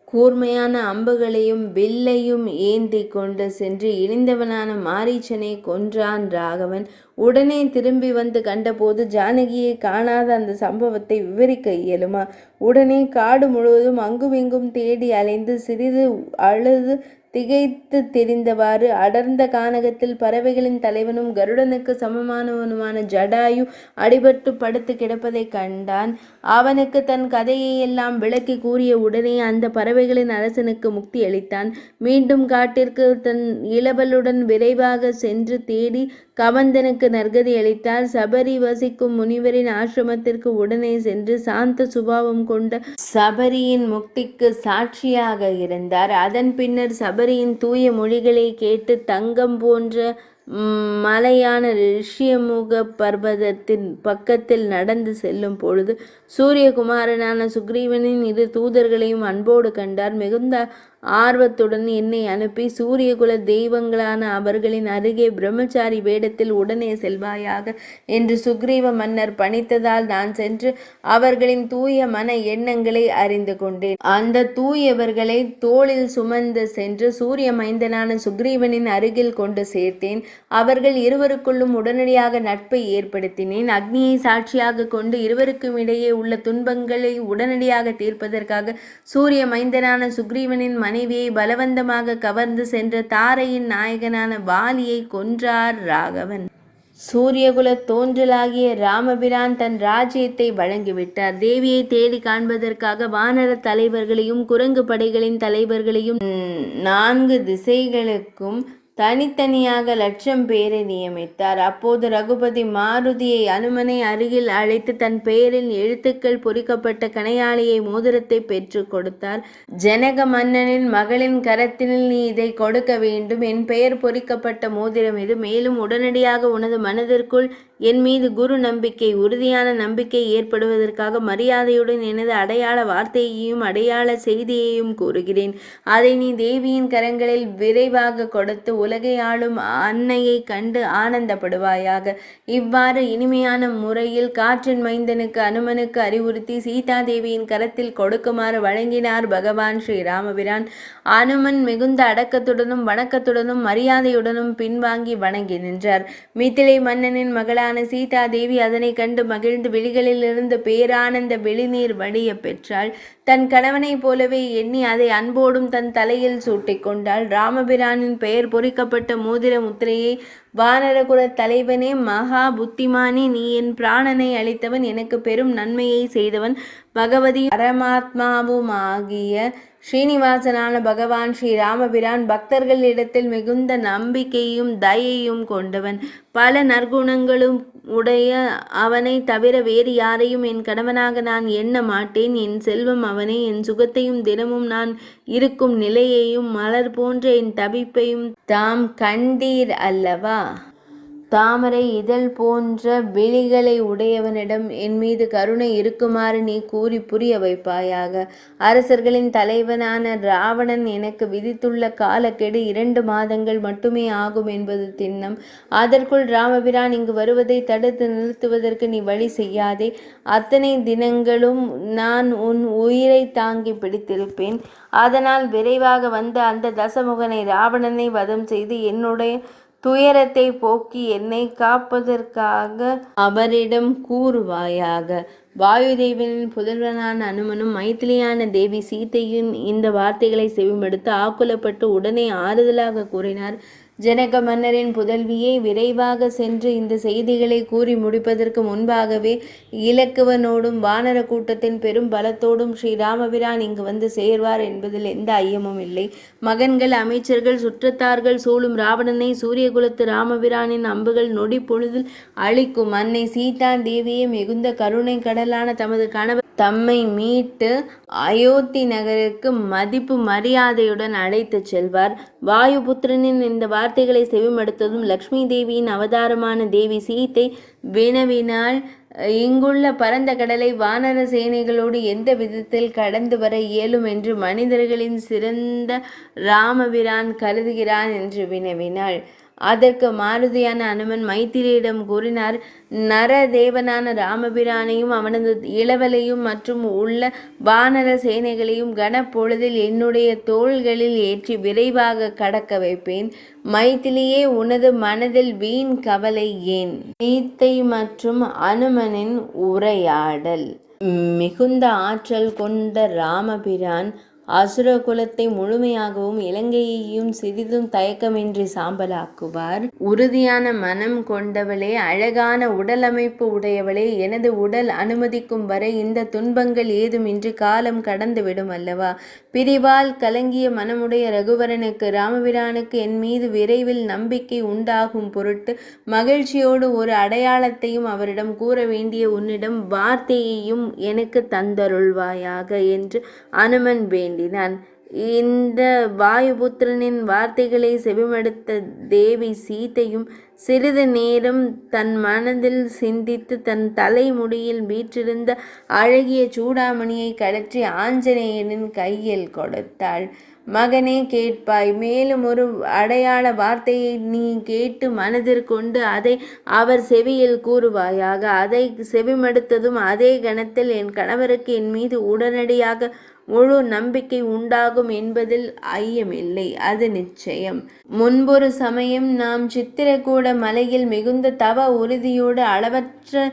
கூர்மையான அம்புகளையும் வில்லையும் ஏந்தி கொண்டு சென்று இணைந்தவனான மாரீச்சனை கொன்றான் ராகவன். உடனே திரும்பி வந்து கண்டபோது ஜானகியை காணாத அந்த சம்பவத்தை விவரிக்க இயலுமா? உடனே காடு முழுவதும் அங்குமிங்கும் தேடி அலைந்து சிறிது அழுது திகைத்து தெரிந்தவாறு அடர்ந்த கானகத்தில் பறவைகளின் தலைவனும் கருடனுக்கு சமமானவனுமான ஜடாயு அடிபட்டு படுத்து கிடப்பதை கண்டான். அவனுக்கு தன் கதையை எல்லாம் விளக்கி கூறிய உடனே அந்த பறவைகளின் அரசனுக்கு முக்தி அளித்தான். மீண்டும் காட்டிற்கு தன் இளவலுடன் விரைவாக சென்று தேடி கவந்தனுக்கு நற்கதி அளித்தார். சபரி வசிக்கும் முனிவரின் ஆசிரமத்திற்கு உடனே சென்று சாந்த சுபாவம் கொண்ட சபரியின் முக்திக்கு சாட்சியாக இருந்தார். அதன் பின்னர் சபரியின் தூய மொழிகளை கேட்டு தங்கம் போன்ற மலையான ரிஷியமுக பர்வதத்தின் பக்கத்தில் நடந்து செல்லும் பொழுது சூரியகுமாரனான சுக்ரீவனின் இரு தூதர்களையும் அன்போடு கண்டார். மிகுந்த ஆர்வத்துடன் என்னை அனுப்பி சூரியகுல தெய்வங்களான அவர்களின் அருகே பிரம்மச்சாரி வேடத்தில் உடனே செல்வாயாக என்று சுக்ரீவ மன்னர் பணித்ததால் நான் சென்று அவர்களின் தூய மன எண்ணங்களை அறிந்து கொண்டேன். அந்த தூயவர்களை தோளில் சுமந்து சென்று சூரிய மைந்தனான சுக்ரீவனின் அருகில் கொண்டு சேர்த்தேன். அவர்கள் இருவருக்குள்ளும் உடனடியாக நட்பை ஏற்படுத்தினேன். அக்னியை சாட்சியாக கொண்டு இருவருக்கும் இடையே உள்ள துன்பங்களை உடனடியாக தீர்ப்பதற்காக சூரிய மைந்தனான சுக்ரீவனின் மனைவியை பலவந்தமாக கவர்ந்து சென்ற தாரையின் நாயகனான வாலியை கொன்றார் ராகவன். சூரியகுலத் தோன்றலாகிய ராமபிரான் தன் ராஜ்யத்தை வழங்கிவிட்டார். தேவியை தேடி காண்பதற்காக வானர தலைவர்களையும் குரங்கு படைகளின் தலைவர்களையும் 4 திசைகளுக்கும் தனித்தனியாக 1,00,000 பேரை நியமித்தார். அப்போது ரகுபதி மாருதியை அனுமனை அருகில் அழைத்து தன் பெயரில் எழுத்துக்கள் பொறிக்கப்பட்ட கணையாளியை மோதிரத்தை பெற்று கொடுத்தார். ஜனக மன்னனின் மகளின் கரத்தில் நீ இதை கொடுக்க வேண்டும். என் பெயர் பொறிக்கப்பட்ட மோதிரம் இது. மேலும் உடனடியாக உனது மனதிற்குள் என் மீது குரு நம்பிக்கை, உறுதியான நம்பிக்கை ஏற்படுவதற்காக மரியாதையுடன் எனது அடையாள வார்த்தையையும் அடையாள செய்தியையும் கூறுகிறேன். அதை நீ தேவியின் கரங்களில் விரைவாக கொடுத்து உலகை ஆளும் அன்னையை கண்டு ஆனந்தப்படுவாயாக. இவ்வாறு இனிமையான முறையில் காற்றின் மைந்தனுக்கு அனுமனுக்கு அறிவுறுத்தி சீதா தேவியின் கரத்தில் கொடுக்குமாறு வழங்கினார் பகவான் ஸ்ரீ ராமபிரான். அனுமன் மிகுந்த அடக்கத்துடனும் வணக்கத்துடனும் மரியாதையுடனும் பின்வாங்கி வணங்கி நின்றார். மிதிலை மன்னனின் மகளான சீதா தேவி அதனை கண்டு மகிழ்ந்து விழிகளிலிருந்து பேரானந்த வெளிநீர் வடிய பெற்றாள். தன் கணவனைப் போலவே எண்ணி அதை அன்போடும் தன் தலையில் சூட்டிக் கொண்டாள். ராமபிரானின் பெயர் பொறிக்கப்பட்ட மோதிர முத்திரையை வானரகுல தலைவனே, மகா புத்திமானே, நீ என் பிராணனை அளித்தவன், எனக்கு பெரும் நன்மையை செய்தவன், பகவதி பரமாத்மாவுமாகிய ஸ்ரீனிவாசனான பகவான் ஸ்ரீ ராமபிரான் பக்தர்களிடத்தில் மிகுந்த நம்பிக்கையும் தயையும் கொண்டவன். பல நற்குணங்களும் உடைய அவனை தவிர வேறு யாரையும் என் கணவனாக நான் எண்ண மாட்டேன். என் செல்வம் அவனே. என் சுகத்தையும் தினமும் நான் இருக்கும் நிலையையும் மலர் போன்ற என் தவிப்பையும் தாம் கண்டீர் அல்லவா? தாமரை இதழ் போன்ற விழிகளை உடையவனிடம் என் மீது கருணை இருக்குமாறு நீ கூறி புரிய வைப்பாயாக. அரசர்களின் தலைவனான ராவணன் எனக்கு விதித்துள்ள காலக்கெடு 2 மாதங்கள் மட்டுமே ஆகும் என்பது திண்ணம். அதற்குள் ராமபிரான் இங்கு வருவதை தடுத்து நிறுத்துவதற்கு நீ வழி செய்யாதே. அத்தனை தினங்களும் நான் உன் உயிரை தாங்கி பிடித்திருப்பேன். அதனால் விரைவாக வந்த அந்த தசமுகனை ராவணனை வதம் செய்து என்னுடைய துயரத்தை போக்கி என்னை காப்பதற்காக அவரிடம் கூறுவாயாக. வாயுதேவனின் புதல்வனான அனுமனும் மைத்திலியான தேவி சீதையின் இந்த வார்த்தைகளை செவிமடுத்து ஆக்குலப்பட்டு உடனே ஆறுதலாக கூறினார். ஜனக மன்னரின் புதல்வியே, விரைவாக சென்று இந்த செய்திகளை கூறி முடிப்பதற்கு முன்பாகவே இலக்குவனோடும் வானர கூட்டத்தின் பெரும் பலத்தோடும் ஸ்ரீராமபிரான் இங்கு வந்து சேர்வார் என்பதில் எந்த ஐயமும் இல்லை. மகன்கள், அமைச்சர்கள், சுற்றத்தார்கள் சூழும் ராவணனை சூரியகுலத்து ராமபிரானின் அம்புகள் நொடி பொழுதில் அழிக்கும். அன்னை சீதா தேவியை மிகுந்த கருணை கடலான தமது கணவர் தம்மை மீட்டு அயோத்தி நகருக்கு மதிப்பு மரியாதையுடன் அழைத்து செல்வார். வாயுபுத்திரனின் இந்த வார்த்தைகளை செவிமடுத்ததும் லக்ஷ்மி தேவியின் அவதாரமான தேவி சீதை வினவினாள். இங்குள்ள பரந்த கடலை வானர சேனைகளோடு எந்த விதத்தில் கடந்து வர இயலும் என்று மனிதர்களின் சிறந்த ராமபிரான் கருதுகிறான் என்று வினவினாள். அதற்கு மாருதியான அனுமன் மைத்திரியிடம் கூறினார். நரதேவனான ராமபிரானையும் அவனது இளவலையும் மற்றும் உள்ள வானர சேனைகளையும் கனப்பொழுதில் என்னுடைய தோள்களில் ஏற்றி விரைவாக கடக்க வைப்பேன். மைத்திலியே, உனது மனதில் வீண் கவலை ஏன்? சீதை மற்றும் அனுமனின் உரையாடல். மிகுந்த ஆற்றல் கொண்ட ராமபிரான் அசுர குலத்தை முழுமையாகவும் இலங்கையையும் சிறிதும் தயக்கமின்றி சாம்பலாக்குவார். உறுதியான மனம் கொண்டவளே, அழகான உடலமைப்பு உடையவளே, எனது உடல் அனுமதிக்கும் வரை இந்த துன்பங்கள் ஏதுமின்றி காலம் கடந்துவிடும் அல்லவா? பிரிவால் கலங்கிய மனமுடைய ரகுவரனுக்கு ராமபிரானுக்கு என் மீது விரைவில் நம்பிக்கை உண்டாகும் பொருட்டு மகிழ்ச்சியோடு ஒரு அடையாளத்தையும் அவரிடம் கூற வேண்டிய உன்னிடம் வார்த்தையையும் எனக்கு தந்தருள்வாயாக என்று அனுமன் வேண்டினான். இந்த வாயுபுத்திரனின் வார்த்தைகளை செவிமடுத்த தேவி சீதையும் சிறிது நேரம் தன் மனதில் சிந்தித்து தன் தலைமுடியில் வீற்றிருந்த அழகிய சூடாமணியை கழற்றி ஆஞ்சநேயனின் கையில் கொடுத்தாள். மகனே, கேட்பாய். மேலும் ஒரு அடையாள வார்த்தையை நீ கேட்டு மனதிற்கொண்டு அதை அவர் செவியில் கூறுவாயாக. அதை செவிமடுத்ததும் அதே கணத்தில் என் கணவருக்கு என் மீது உடனடியாக முழு நம்பிக்கை உண்டாகும் என்பதில் ஐயமில்லை. அது நிச்சயம். முன்பொரு சமயம் நாம் சித்திரக்கூட மலையில் மிகுந்த தவ உறுதியோடு அளவற்ற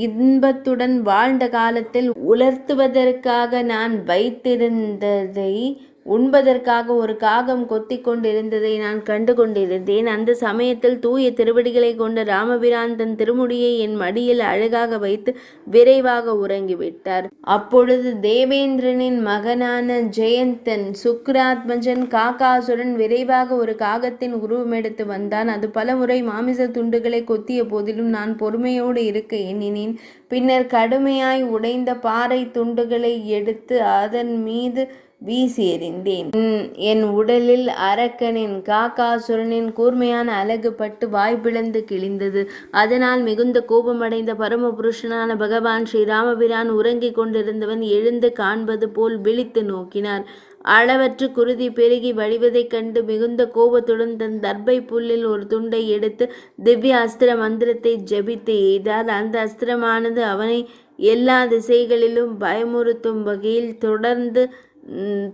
இன்பத்துடன் வாழ்ந்த காலத்தில் உலர்த்துவதற்காக நான் வைத்திருந்ததை உண்பதற்காக ஒரு காகம் கொத்திக் கொண்டிருந்ததை நான் கண்டு கொண்டிருந்தேன். அந்த சமயத்தில் தூய திருவடிகளை கொண்ட ராமபிரான் தன் திருமுடியை என் மடியில் அழகாக வைத்து விரைவாக உறங்கிவிட்டார். அப்பொழுது தேவேந்திரனின் மகனான ஜெயந்தன் சுக்ராத்மஜன் காகாசுரன் விரைவாக ஒரு காகத்தின் உருவமெடுத்து வந்தான். அது பலமுறை மாமிச துண்டுகளை கொத்திய போதிலும் நான் பொறுமையோடு இருக்க எண்ணினேன். பின்னர் கடுமையாய் உடைந்த பாறை துண்டுகளை எடுத்து அதன் மீது வீசி எறிந்தேன். என் உடலில் அரக்கனின் காகாசுரனின் கூர்மையான அலகு பட்டு வாய் பிளந்து கிழிந்தது. அதனால் மிகுந்த கோபமடைந்த பரமபுருஷனான பகவான் ஸ்ரீராமபிரான் உறங்கிக் கொண்டிருந்தவன் எழுந்து காண்பது போல் விழித்து நோக்கினார். அளவற்று குருதி பெருகி வழிவதைக் கண்டு மிகுந்த கோபத்துடன் தன் தர்பை புல்லில் ஒரு துண்டை எடுத்து திவ்ய அஸ்திர மந்திரத்தை ஜபித்து எய்தார். அந்த அஸ்திரமானது அவனை எல்லா திசைகளிலும் பயமுறுத்தும் வகையில் தொடர்ந்து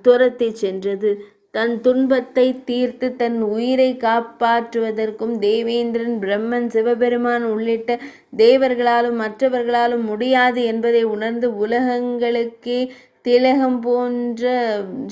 துரத்தி சென்றது. தன் துன்பத்தை தீர்த்து தன் உயிரை காப்பாற்றுவதற்கும் தேவேந்திரன், பிரம்மன், சிவபெருமான் உள்ளிட்ட தேவர்களாலும் மற்றவர்களாலும் முடியாது என்பதை உணர்ந்து உலகங்களுக்கே திலகம் போன்ற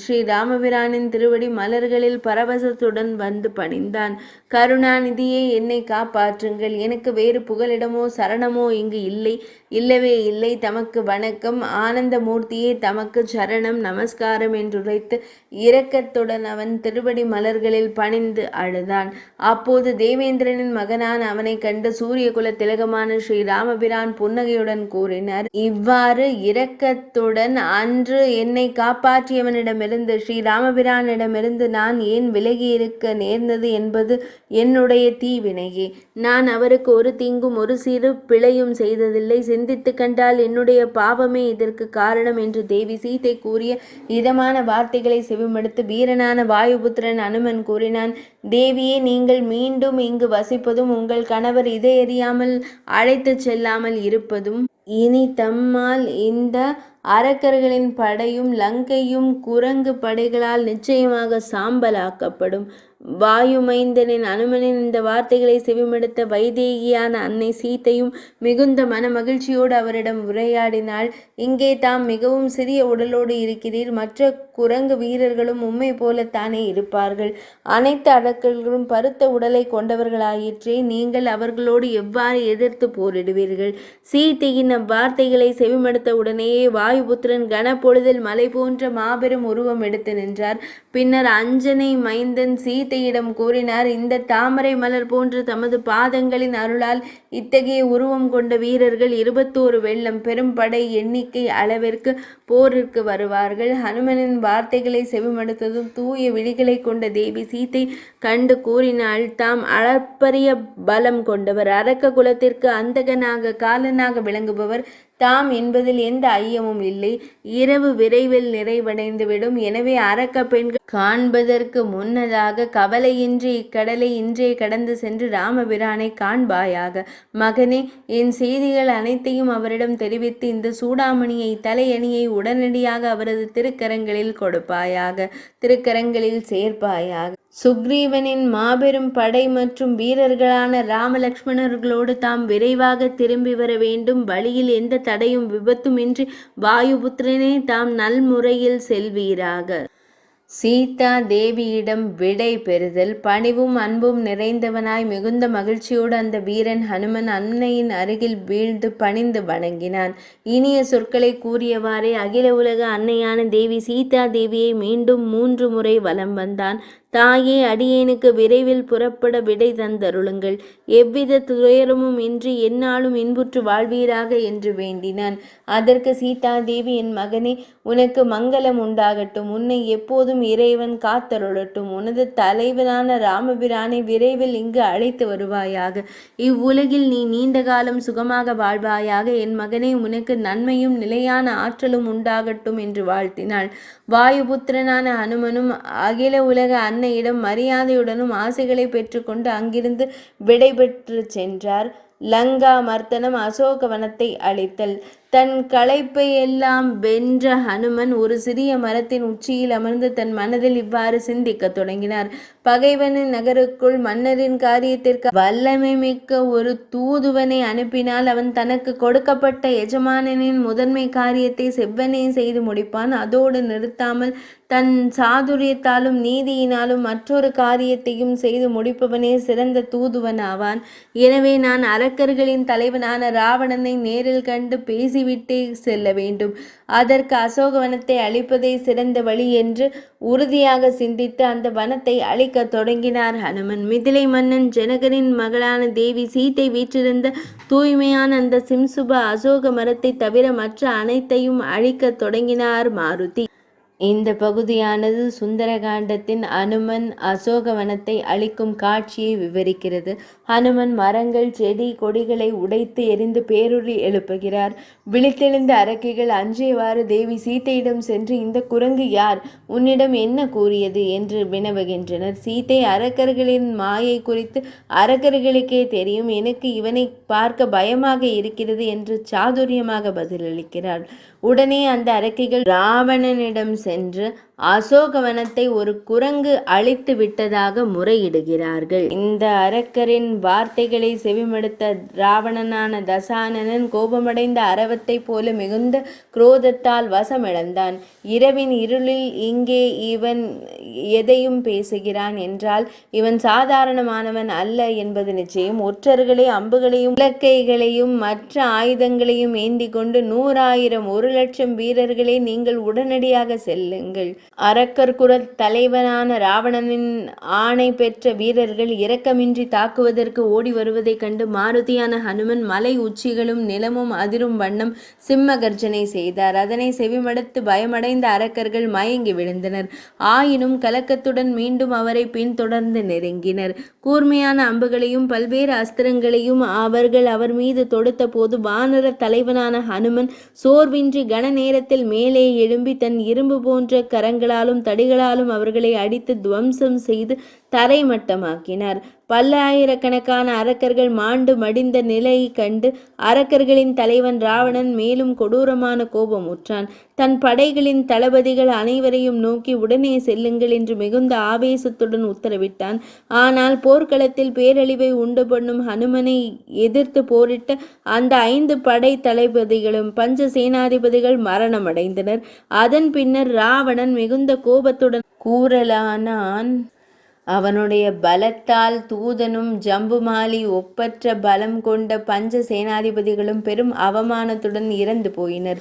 ஸ்ரீ ராமபிரானின் திருவடி மலர்களில் பரவசத்துடன் வந்து பணிந்தான். கருணாநிதியே, என்னை காப்பாற்றுங்கள். எனக்கு வேறு புகலிடமோ சரணமோ இங்கு இல்லை, இல்லவே இல்லை. தமக்கு வணக்கம். ஆனந்த மூர்த்தியே, தமக்கு சரணம் நமஸ்காரம் என்றுரைத்து இரக்கத்துடன் அவன் திருவடி மலர்களில் பணிந்து அழுதான். அப்போது தேவேந்திரனின் மகனான் அவனை கண்டு சூரியகுல திலகமான ஸ்ரீ ராமபிரான் புன்னகையுடன் கூறினார். இவ்வாறு இரக்கத்துடன் அன்று என்னை காப்பாற்றியவனிடமிருந்து ஸ்ரீ ராமபிரானிடமிருந்து நான் ஏன் விலகியிருக்க நேர்ந்தது என்பது என்னுடைய தீவினையே. நான் அவருக்கு ஒரு தீங்கும் ஒரு சிறு பிழையும் செய்ததில்லை. சிந்தித்து கண்டால் என்னுடைய பாவமே இதற்கு காரணம் என்று தேவி சீதை கூறிய இதமான வார்த்தைகளை செவிமடுத்து வீரனான வாயுபுத்திரன் அனுமன் கூறினான். தேவியே, நீங்கள் மீண்டும் இங்கு வசிப்பதும் உங்கள் கணவர் இதை அறியாமல் அழைத்து செல்லாமல் இருப்பதும் இனி தம்மால் இந்த அரக்கர்களின் படையும் லங்கையும் குரங்கு படைகளால் நிச்சயமாக சாம்பலாக்கப்படும். வாயுமைந்தனின் அனுமனின் இந்த வார்த்தைகளை செவிமடுத்த வைதேகியான அன்னை சீதையும் மிகுந்த மன மகிழ்ச்சியோடு அவரிடம் உரையாடினாள். இங்கே தாம் மிகவும் சிறிய உடலோடு இருக்கிறீர். மற்ற குரங்கு வீரர்களும் உம்மை போலத்தானே இருப்பார்கள். அனைத்து அரக்கர்களும் பருத்த உடலை கொண்டவர்களாயிற்றே. நீங்கள் அவர்களோடு எவ்வாறு எதிர்த்து போரிடுவீர்கள்? சீதையின் அவ்வார்த்தைகளை செவிமடுத்த உடனேயே வாயுபுத்திரன் கனப்பொழுதில் மலை போன்ற மாபெரும் உருவம் எடுத்து நின்றார். பின்னர் அஞ்சனை மைந்தன் சீதையிடம் கூறினார். இந்த தாமரை மலர் போன்ற தமது பாதங்களின் அருளால் இத்தகைய உருவம் கொண்ட வீரர்கள் 21 வெள்ளம் பெரும் படை எண்ணிக்கை அளவிற்கு போரிற்கு வருவார்கள். ஹனுமனின் வார்த்தைகளை செவிமடுத்ததும் தூய விழிகளை கொண்ட தேவி சீதை கண்டு கூறினாள். தாம் அளப்பரிய பலம் கொண்டவர், அரக்க குலத்திற்கு அந்தகனாக காலனாக விளங்குபவர் தாம் என்பதில் எந்த ஐயமும் இல்லை. இரவு விரைவில் நிறைவடைந்துவிடும். எனவே அரக்க பெண்கள் காண்பதற்கு முன்னதாக கவலையின்றி இக்கடலை இன்றே கடந்து சென்று ராமபிரானை காண்பாயாக. மகனே, என் செய்திகள் அனைத்தையும் அவரிடம் தெரிவித்து இந்த சூடாமணியை தலையணியை உடனடியாக அவரது திருக்கரங்களில் கொடுப்பாயாக, திருக்கரங்களில் சேர்ப்பாயாக. சுக்ரீவனின் மாபெரும் படை மற்றும் வீரர்களான ராமலக்ஷ்மணர்களோடு தாம் விரைவாக திரும்பி வர வேண்டும். வழியில் எந்த தடையும் விபத்துமின்றி வாயுபுத்திரனே தாம் நல்முறையில் செல்வீராக. சீதா தேவியிடம் விடை பெறுதல். பணிவும் அன்பும் நிறைந்தவனாய் மிகுந்த மகிழ்ச்சியோடு அந்த வீரன் ஹனுமன் அன்னையின் அருகில் வீழ்ந்து பணிந்து வணங்கினான். இனிய சொற்களை கூறியவாறே அகில உலக அன்னையான தேவி சீதா தேவியை மீண்டும் 3 முறை வலம் வந்தான். தாயே, அடியேனுக்கு விரைவில் புறப்பட விடை தந்தருளுங்கள். எவ்வித துயரமும் இன்றி எந்நாளும் இன்புற்று வாழ்வீராக என்று வேண்டினான். அதற்கு சீதா தேவி, என் மகனே, உனக்கு மங்களம் உண்டாகட்டும். உன்னை எப்போதும் இறைவன் காத்தருளட்டும். உனது தலைவனான ராமபிரானை விரைவில் இங்கு அழைத்து வருவாயாக. இவ்வுலகில் நீ நீண்ட காலம் சுகமாக வாழ்வாயாக. என் மகனே, உனக்கு நன்மையும் நிலையான ஆற்றலும் உண்டாகட்டும் என்று வாழ்த்தினாள். வாயுபுத்திரனான ஹனுமனும் அகில உலக அன்னையிடம் மரியாதையுடனும் ஆசைகளை பெற்றுக்கொண்டு அங்கிருந்து விடைபெற்று சென்றார். லங்கா மர்த்தனம், அசோகவனத்தை அழித்தல். தன் களைப்பை எல்லாம் வென்ற ஹனுமன் ஒரு சிறிய மரத்தின் உச்சியில் அமர்ந்து தன் மனதில் இவ்வாறு சிந்திக்கத் தொடங்கினார். பகைவனின் நகருக்குள் மன்னரின் காரியத்திற்கு வல்லமை மிக்க ஒரு தூதுவனை அனுப்பினால் அவன் தனக்கு கொடுக்கப்பட்ட எஜமானனின் முதன்மை காரியத்தை செவ்வனே செய்து முடிப்பான். அதோடு நிறுத்தாமல் தன் சாதுரியத்தாலும் நீதியினாலும் மற்றொரு காரியத்தையும் செய்து முடிப்பவனே சிறந்த தூதுவன் ஆவான். எனவே நான் அரக்கர்களின் தலைவனான ராவணனை நேரில் கண்டு பேசிவிட்டே செல்ல வேண்டும். அதற்கு அசோகவனத்தை அழிப்பதே சிறந்த வழி என்று உறுதியாக சிந்தித்து அந்த வனத்தை அழிக்கத் தொடங்கினார் ஹனுமன். மிதிலை மன்னன் ஜனகரின் மகளான தேவி சீதை வீற்றிருந்த தூய்மையான அந்த சிம்சுப அசோக மரத்தை தவிர மற்ற அனைத்தையும் அழிக்கத் தொடங்கினார் மாருதி. இந்த பகுதியானது சுந்தரகாண்டத்தின் அனுமன் அசோகவனத்தை அழிக்கும் காட்சியை விவரிக்கிறது. ஹனுமன் மரங்கள் செடி கொடிகளை உடைத்து எரிந்து பேருரி எழுப்புகிறார். விழித்தெழுந்த அரக்கிகள் அஞ்சியவாறு தேவி சீதையிடம் சென்று, இந்த குரங்கு யார், உன்னிடம் என்ன கூறியது என்று வினவுகின்றனர். சீதை, அரக்கர்களின் மாயை குறித்து அரக்கர்களுக்கே தெரியும், எனக்கு இவனை பார்க்க பயமாக இருக்கிறது என்று சாதுரியமாக பதிலளிக்கிறார். உடனே அந்த அரக்கிகள் ராவணனிடம் சென்று அசோகவனத்தை ஒரு குரங்கு அழித்து விட்டதாக முறையிடுகிறார்கள். இந்த அரக்கரின் வார்த்தைகளை செவிமடுத்த ராவணனான தசானனன் கோபமடைந்த அரவத்தை போல மிகுந்த குரோதத்தால் வசமிழந்தான். இரவின் இருளில் இங்கே இவன் எதையும் பேசுகிறான் என்றால் இவன் சாதாரணமானவன் அல்ல என்பது நிச்சயம். ஒற்றர்களே அம்புகளையும் இலக்கைகளையும் மற்ற ஆயுதங்களையும் ஏந்தி கொண்டு 100,000 1,00,000 வீரர்களே நீங்கள் உடனடியாக செல்லுங்கள். அரக்கர் குல தலைவனான ராவணனின் ஆணை பெற்ற வீரர்கள் இரக்கமின்றி தாக்குவதற்கு ஓடி வருவதைக் கண்டு மாருதியான ஹனுமன் மலை உச்சிகளும் நிலமும் அதிரும் வண்ணம் சிம்ம கர்ஜனை செய்தார். அதனை செவிமடுத்து பயமடைந்த அரக்கர்கள் மயங்கி விழுந்தனர். ஆயினும் கலக்கத்துடன் மீண்டும் அவரை பின்தொடர்ந்து நெருங்கினர். கூர்மையான அம்புகளையும் பல்வேறு அஸ்திரங்களையும் அவர்கள் அவர் மீது தொடுத்த போது வானர தலைவனான ஹனுமன் சோர்வின்றி கன நேரத்தில் மேலே எழும்பி தன் இரும்பு போன்ற கரங்களாலும் தடிகளாலும் அவர்களை அடித்து துவம்சம் செய்து தரைமட்டமாக்கினார். பல்லாயிரக்கணக்கான அரக்கர்கள் மாண்டு மடிந்த நிலை கண்டு அரக்கர்களின் தலைவன் ராவணன் மேலும் கொடூரமான கோபமுற்றான். தன் படைகளின் தளபதிகள் அனைவரையும் நோக்கி உடனே செல்லுங்கள் என்று மிகுந்த ஆவேசத்துடன் உத்தரவிட்டான். ஆனால் போர்க்களத்தில் பேரழிவை உண்டு பண்ணும் ஹனுமனை எதிர்த்து போரிட்ட அந்த 5 படை தளபதிகளும் பஞ்ச சேனாதிபதிகள் மரணமடைந்தனர். அதன் பின்னர் ராவணன் மிகுந்த கோபத்துடன் கூறலானான், அவனுடைய பலத்தால் தூதனும் ஜம்புமாலி ஒப்பற்ற பலம் கொண்ட பஞ்ச சேனாதிபதிகளும் பெரும் அவமானத்துடன் இறந்து போயினர்.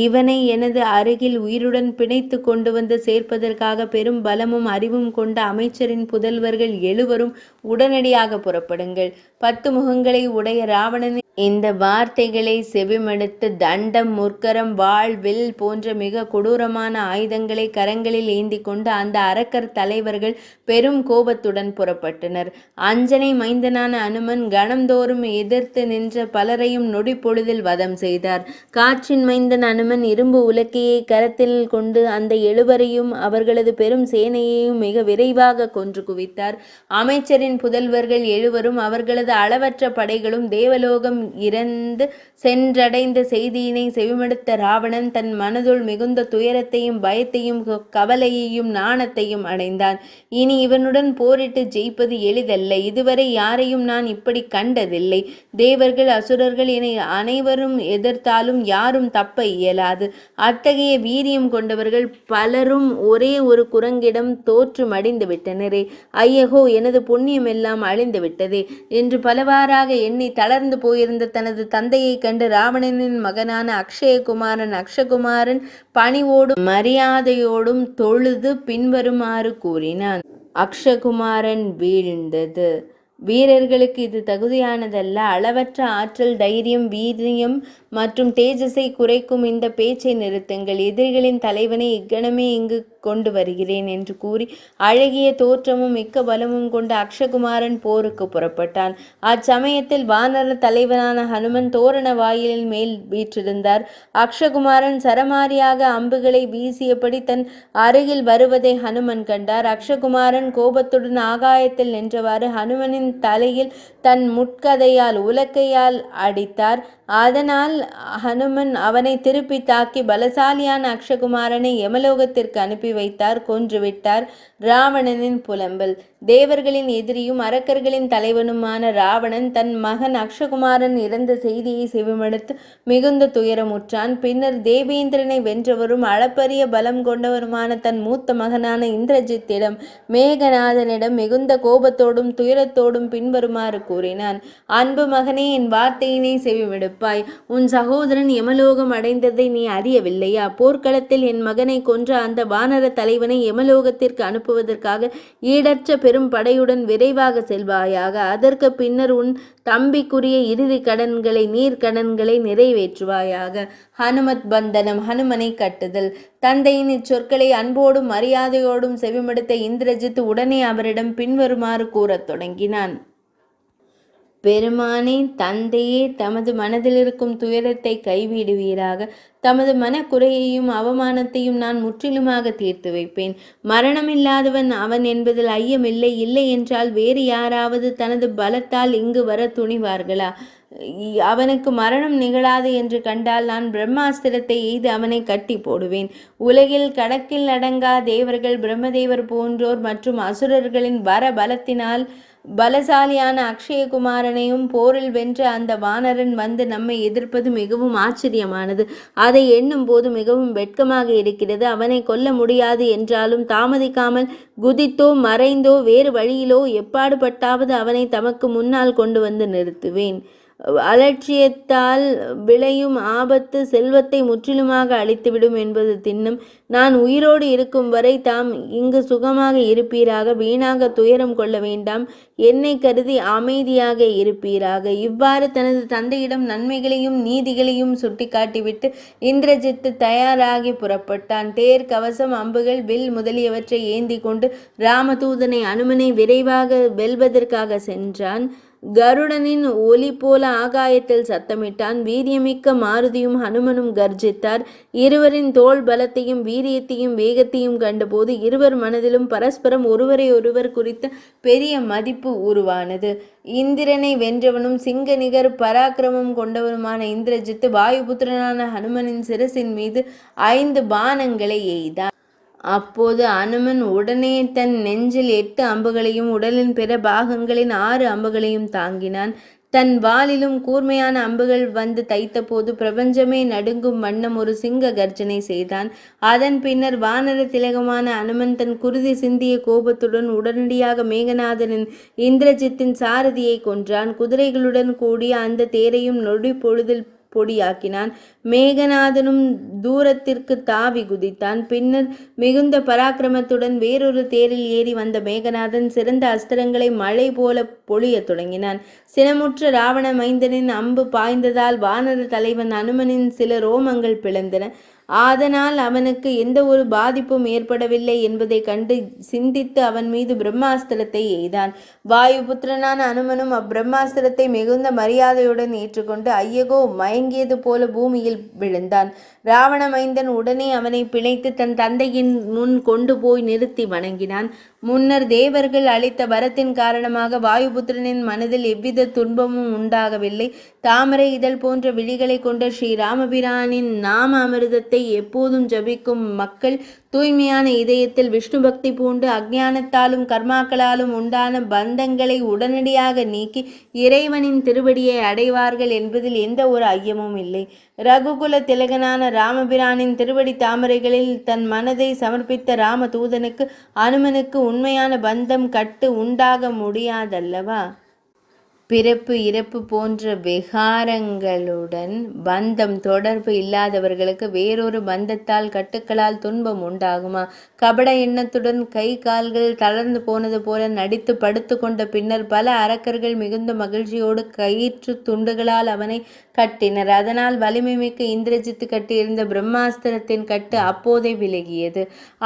இவனை எனது அருகில் உயிருடன் பிணைத்து கொண்டு வந்து சேர்ப்பதற்காக பெரும் பலமும் அறிவும் கொண்ட அமைச்சரின் புதல்வர்கள் 7வரும் உடனடியாக புறப்படுங்கள். 10 முகங்களை உடைய ராவணனின் இந்த வார்த்தைகளை செவிமடுத்து தண்டம், முற்கரம், வாள், வில் போன்ற மிக கொடூரமான ஆயுதங்களை கரங்களில் ஏந்தி கொண்டு அந்த அரக்கர் தலைவர்கள் பெரும் கோபத்துடன் புறப்பட்டனர். அஞ்சனை மைந்தனான அனுமன் கணந்தோறும் எதிர்த்து நின்ற பலரையும் நொடி பொழுதில் வதம் செய்தார். காற்றின் மைந்தன் அனுமன் இரும்பு உலக்கையை கரத்தில் கொண்டு அந்த 7வரையும் அவர்களது பெரும் சேனையையும் மிக விரைவாக கொன்று குவித்தார். அமைச்சரின் புதல்வர்கள் 7வரும் அவர்களது அளவற்ற படைகளும் தேவலோகம் இறந்து சென்றடைந்த செய்தியினை செவிமடுத்த ராவணன் தன் மனதுள் மிகுந்த துயரத்தையும் பயத்தையும் கவலையையும் நாணத்தையும் அடைந்தான். இனி இவனுடன் போரிட்டு ஜெயிப்பது எளிதல்ல. இதுவரை யாரையும் நான் இப்படி கண்டதில்லை. தேவர்கள் அசுரர்கள் என அனைவரும் எதிர்த்தாலும் யாரும் தப்ப இயலாது. அத்தகைய வீரியம் கொண்டவர்கள் பலரும் ஒரே ஒரு குரங்கிடம் தோற்று மடிந்து விட்டனரே. ஐயகோ, எனது புண்ணியம் எல்லாம் அழிந்து விட்டதே என்று பலவாறாக எண்ணி தளர்ந்து போயிருந்த தனது தந்தையை கண்டு ராவணனின் மகனான அக்ஷகுமாரன் பணிவோடும் மரியாதையோடும் தொழுது பின்வருமாறு கூறினான். அக்ஷகுமாரன் வீழ்ந்தது. வீரர்களுக்கு இது தகுதியானதல்ல. அளவற்ற ஆற்றல், தைரியம், வீரியம் மற்றும் தேஜஸை குறைக்கும் இந்த பேச்சை நிறுத்துங்கள். எதிரிகளின் தலைவனை இக்கணமே இங்கு கொண்டு வருகிறேன் என்று கூறி அழகிய தோற்றமும் மிக்க பலமும் கொண்ட அக்ஷகுமாரன் போருக்கு புறப்பட்டான். அச்சமயத்தில் வானர தலைவனான ஹனுமன் தோரண வாயிலில் மேல் வீற்றிருந்தார். அக்ஷகுமாரன் சரமாரியாக அம்புகளை வீசியபடி தன் அருகில் வருவதை ஹனுமன் கண்டார். அக்ஷகுமாரன் கோபத்துடன் ஆகாயத்தில் நின்றவாறு ஹனுமனின் தலையில் தன் முட்கதையால் உலக்கையால் அடித்தார். அதனால் ஹனுமன் அவனை திருப்பி தாக்கி பலசாலியான அக்ஷகுமாரனை யமலோகத்திற்கு அனுப்பி வைத்தார், கொன்றுவிட்டார். ராவணனின் புலம்பல். தேவர்களின் எதிரியும் அரக்கர்களின் தலைவனுமான ராவணன் தன் மகன் அக்ஷகுமாரன் இறந்த செய்தியை செவிமடுத்து மிகுந்த துயரமுற்றான். பின்னர் தேவேந்திரனை வென்றவரும் அளப்பரிய பலம் கொண்டவருமான தன் மூத்த மகனான இந்திரஜித்திடம் மேகநாதனிடம் மிகுந்த கோபத்தோடும் துயரத்தோடும் பின்வருமாறு கூறினான். அன்பு மகனே, என் வார்த்தையினை செவிமடுப்பாய். உன் சகோதரன் யமலோகம் அடைந்ததை நீ அறியவில்லையா? போர்க்களத்தில் என் மகனை கொன்ற அந்த வானர தலைவனை யமலோகத்திற்கு அனுப்புவதற்காக ஈடற்ற பெரும் படையுடன் விரைவாக செல்வாயாக. அதற்கு பின்னர் உன் தம்பிக்குரிய இறுதி கடன்களை நீர்க்கடன்களை நிறைவேற்றுவாயாக. ஹனுமத் பந்தனம். ஹனுமனை கட்டுதல். தந்தையின் இச்சொற்களை அன்போடும் மரியாதையோடும் செவிமடுத்த இந்திரஜித் உடனே அவரிடம் பின்வருமாறு கூறத் தொடங்கினான். பெருமானே, தந்தையே, தமது மனதில் இருக்கும் துயரத்தை கைவிடுவீராக. தமது மனக்குறையையும் அவமானத்தையும் நான் முற்றிலுமாக தீர்த்து வைப்பேன். மரணமில்லாதவன் அவன் என்பதில் ஐயமில்லை. இல்லை என்றால் வேறு யாராவது தனது பலத்தால் இங்கு வர துணிவார்களா? அவனுக்கு மரணம் நிகழாது என்று கண்டால் நான் பிரம்மாஸ்திரத்தை எய்து அவனை கட்டி போடுவேன். உலகில் கணக்கில் அடங்கா தேவர்கள், பிரம்மதேவர் போன்றோர் மற்றும் அசுரர்களின் வர பலத்தினால் பலசாலியான அக்ஷயகுமாரனையும் போரில் வென்ற அந்த வானரன் வந்து நம்மை எதிர்ப்பது மிகவும் ஆச்சரியமானது. அதை எண்ணும் போது மிகவும் வெட்கமாக இருக்கிறது. அவனை கொல்ல முடியாது என்றாலும் தாமதிக்காமல் குதித்தோ மறைந்தோ வேறு வழியிலோ எப்பாடுபட்டாவது அவனை தமக்கு முன்னால் கொண்டு வந்து நிறுத்துவேன். அலட்சியத்தால் விளையும் ஆபத்து செல்வத்தை முற்றிலுமாக அழித்துவிடும் என்பது திண்ணம். நான் உயிரோடு இருக்கும் வரை தாம் இங்கு சுகமாக இருப்பீராக. வீணாக துயரம் கொள்ள வேண்டாம். என்னை கருதி அமைதியாக இருப்பீராக. இவ்வாறு தனது தந்தையிடம் நன்மைகளையும் நீதிகளையும் சுட்டிக்காட்டிவிட்டு இந்திரஜித்து தயாராகி புறப்பட்டான். தேர், கவசம், அம்புகள், வில் முதலியவற்றை ஏந்தி கொண்டு ராமதூதனை அனுமனை விரைவாக வெல்வதற்காக சென்றான். கருடனின் ஒலி போல ஆகாயத்தில் சத்தமிட்டான். வீரியமிக்க மாருதியும் ஹனுமனும் கர்ஜித்தார். இருவரின் தோள் பலத்தையும் வீரியத்தையும் வேகத்தையும் கண்டபோது இருவர் மனதிலும் பரஸ்பரம் ஒருவரை ஒருவர் குறித்த பெரிய மதிப்பு உருவானது. இந்திரனை வென்றவனும் சிங்க நிகர் பராக்கிரமம் கொண்டவனுமான இந்திரஜித்து வாயுபுத்திரனான ஹனுமனின் சிரசின் மீது 5 பானங்களை எய்தான். அப்போது அனுமன் உடனே தன் நெஞ்சில் 8 அம்புகளையும் உடலின் பிற பாகங்களின் 6 அம்புகளையும் தாங்கினான். தன் வாளிலும் கூர்மையான அம்புகள் வந்து தைத்த போது பிரபஞ்சமே நடுங்கும் வண்ணம் ஒரு சிங்க கர்ஜனை செய்தான். அதன் பின்னர் வானர திலகமான அனுமன் தன் குருதி சிந்திய கோபத்துடன் உடனடியாக மேகநாதனின் இந்திரஜித்தின் சாரதியை கொன்றான். குதிரைகளுடன் கூடிய அந்த தேரையும் நொடி பொழுதில் பொடியாக்கினான். மேகநாதனும் தூரத்திற்கு தாவி குதித்தான். பின்னர் மிகுந்த பராக்கிரமத்துடன் வேறொரு தேரில் ஏறி வந்த மேகநாதன் சிறந்த அஸ்திரங்களை மழை போல பொழிய தொடங்கினான். சினமுற்ற ராவண மைந்தனின் அம்பு பாய்ந்ததால் வானர தலைவன் அனுமனின் சில ரோமங்கள் பிளந்தன. அதனால் அவனுக்கு எந்த ஒரு பாதிப்பும் ஏற்படவில்லை என்பதை கண்டு சிந்தித்து அவன் மீது பிரம்மாஸ்திரத்தை எய்தான். வாயுபுத்திரனான அனுமனும் அப்பிரம்மாஸ்திரத்தை மிகுந்த மரியாதையுடன் ஏற்றுக்கொண்டு ஐயகோ மயங்கியது போல பூமியில் விழுந்தான். ராவண மைந்தன் உடனே அவனை பிழைத்து தன் தந்தையின் முன் கொண்டு போய் நிறுத்தி வணங்கினான். முன்னர் தேவர்கள் அளித்த வரத்தின் காரணமாக வாயுபுத்திரனின் மனதில் எவ்வித துன்பமும் உண்டாகவில்லை. தாமரை இதழ் போன்ற விழிகளை கொண்ட ஸ்ரீ ராமபிரானின் நாம அமிர்தத்தை எப்போதும் ஜபிக்கும் மக்கள் தூய்மையான இதயத்தில் விஷ்ணு பக்தி பூண்டு அஞ்ஞானத்தாலும் கர்மாக்களாலும் உண்டான பந்தங்களை உடனடியாக நீக்கி இறைவனின் திருவடியை அடைவார்கள் என்பதில் எந்த ஒரு ஐயமும் இல்லை. ரகுகுல திலகனான ராமபிரானின் திருவடி தாமரைகளில் தன் மனதை சமர்ப்பித்த ராமதூதனுக்கு அனுமனுக்கு உண்மையான பந்தம் கட்டு உண்டாக முடியாதல்லவா? பிறப்பு இறப்பு போன்ற விகாரங்களுடன் பந்தம் தொடர்பு இல்லாதவர்களுக்கு வேறொரு பந்தத்தால் கட்டுக்களால் துன்பம் உண்டாகுமா? கபட எண்ணத்துடன் கை கால்கள் தளர்ந்து போனது போல நடித்து படுத்து கொண்ட பின்னர் பல அரக்கர்கள் மிகுந்த மகிழ்ச்சியோடு கயிற்று துண்டுகளால் அவனை கட்டினர். அதனால் வலிமை மிக்க இந்திரஜித்து கட்டியிருந்த பிரம்மாஸ்திரத்தின் கட்டு அப்போதே விலகியது.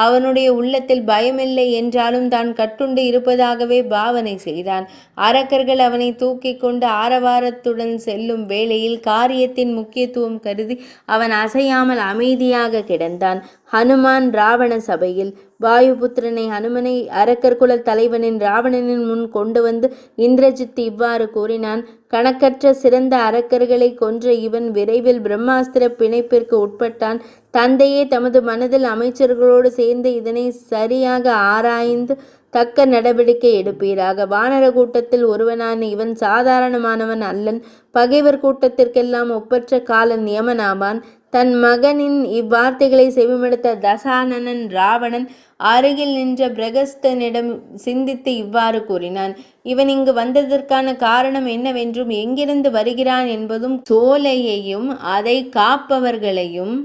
அவனுடைய உள்ளத்தில் பயமில்லை என்றாலும் தான் கட்டுண்டு இருப்பதாகவே பாவனை செய்தான். அரக்கர்கள் அவனை தூக்கி கொண்டு ஆரவாரத்துடன் செல்லும் வேளையில் காரியத்தின் முக்கியத்துவம் கருதி அவன் அசையாமல் அமைதியாக கிடந்தான். ஹனுமான் ராவண சபையில் வாயுபுத்திரனை ஹனுமனை அரக்கர் குல தலைவனின் ராவணனின் முன் கொண்டு வந்து இந்திரஜித் இவ்வாறு கூறினான். கணக்கற்ற சிறந்த அரக்கர்களை கொன்ற இவன் விரைவில் பிரம்மாஸ்திர பிணைப்பிற்கு உட்பட்டான். தந்தையே தமது மனதில் அமைச்சர்களோடு சேர்ந்து இதனை சரியாக ஆராய்ந்து தக்க நடவடிக்கை எடுப்பீராக. வானர கூட்டத்தில் ஒருவனான இவன் சாதாரணமானவன் அல்லன். பகைவர் கூட்டத்திற்கெல்லாம் ஒப்பற்ற காலன் யமனாவான். தன் மகனின் இவ்வார்த்தைகளை செவிமடுத்த தசானனன் ராவணன் அருகில் நின்ற பிரகஸ்தனிடம் சிந்தித்து இவ்வாறு கூறினான். இவன் இங்கு வந்ததற்கான காரணம் என்னவென்றும் எங்கிருந்து வருகிறான் என்பதும் சோலையையும் அதை காப்பவர்களையும்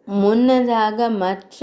முன்னதாக மற்ற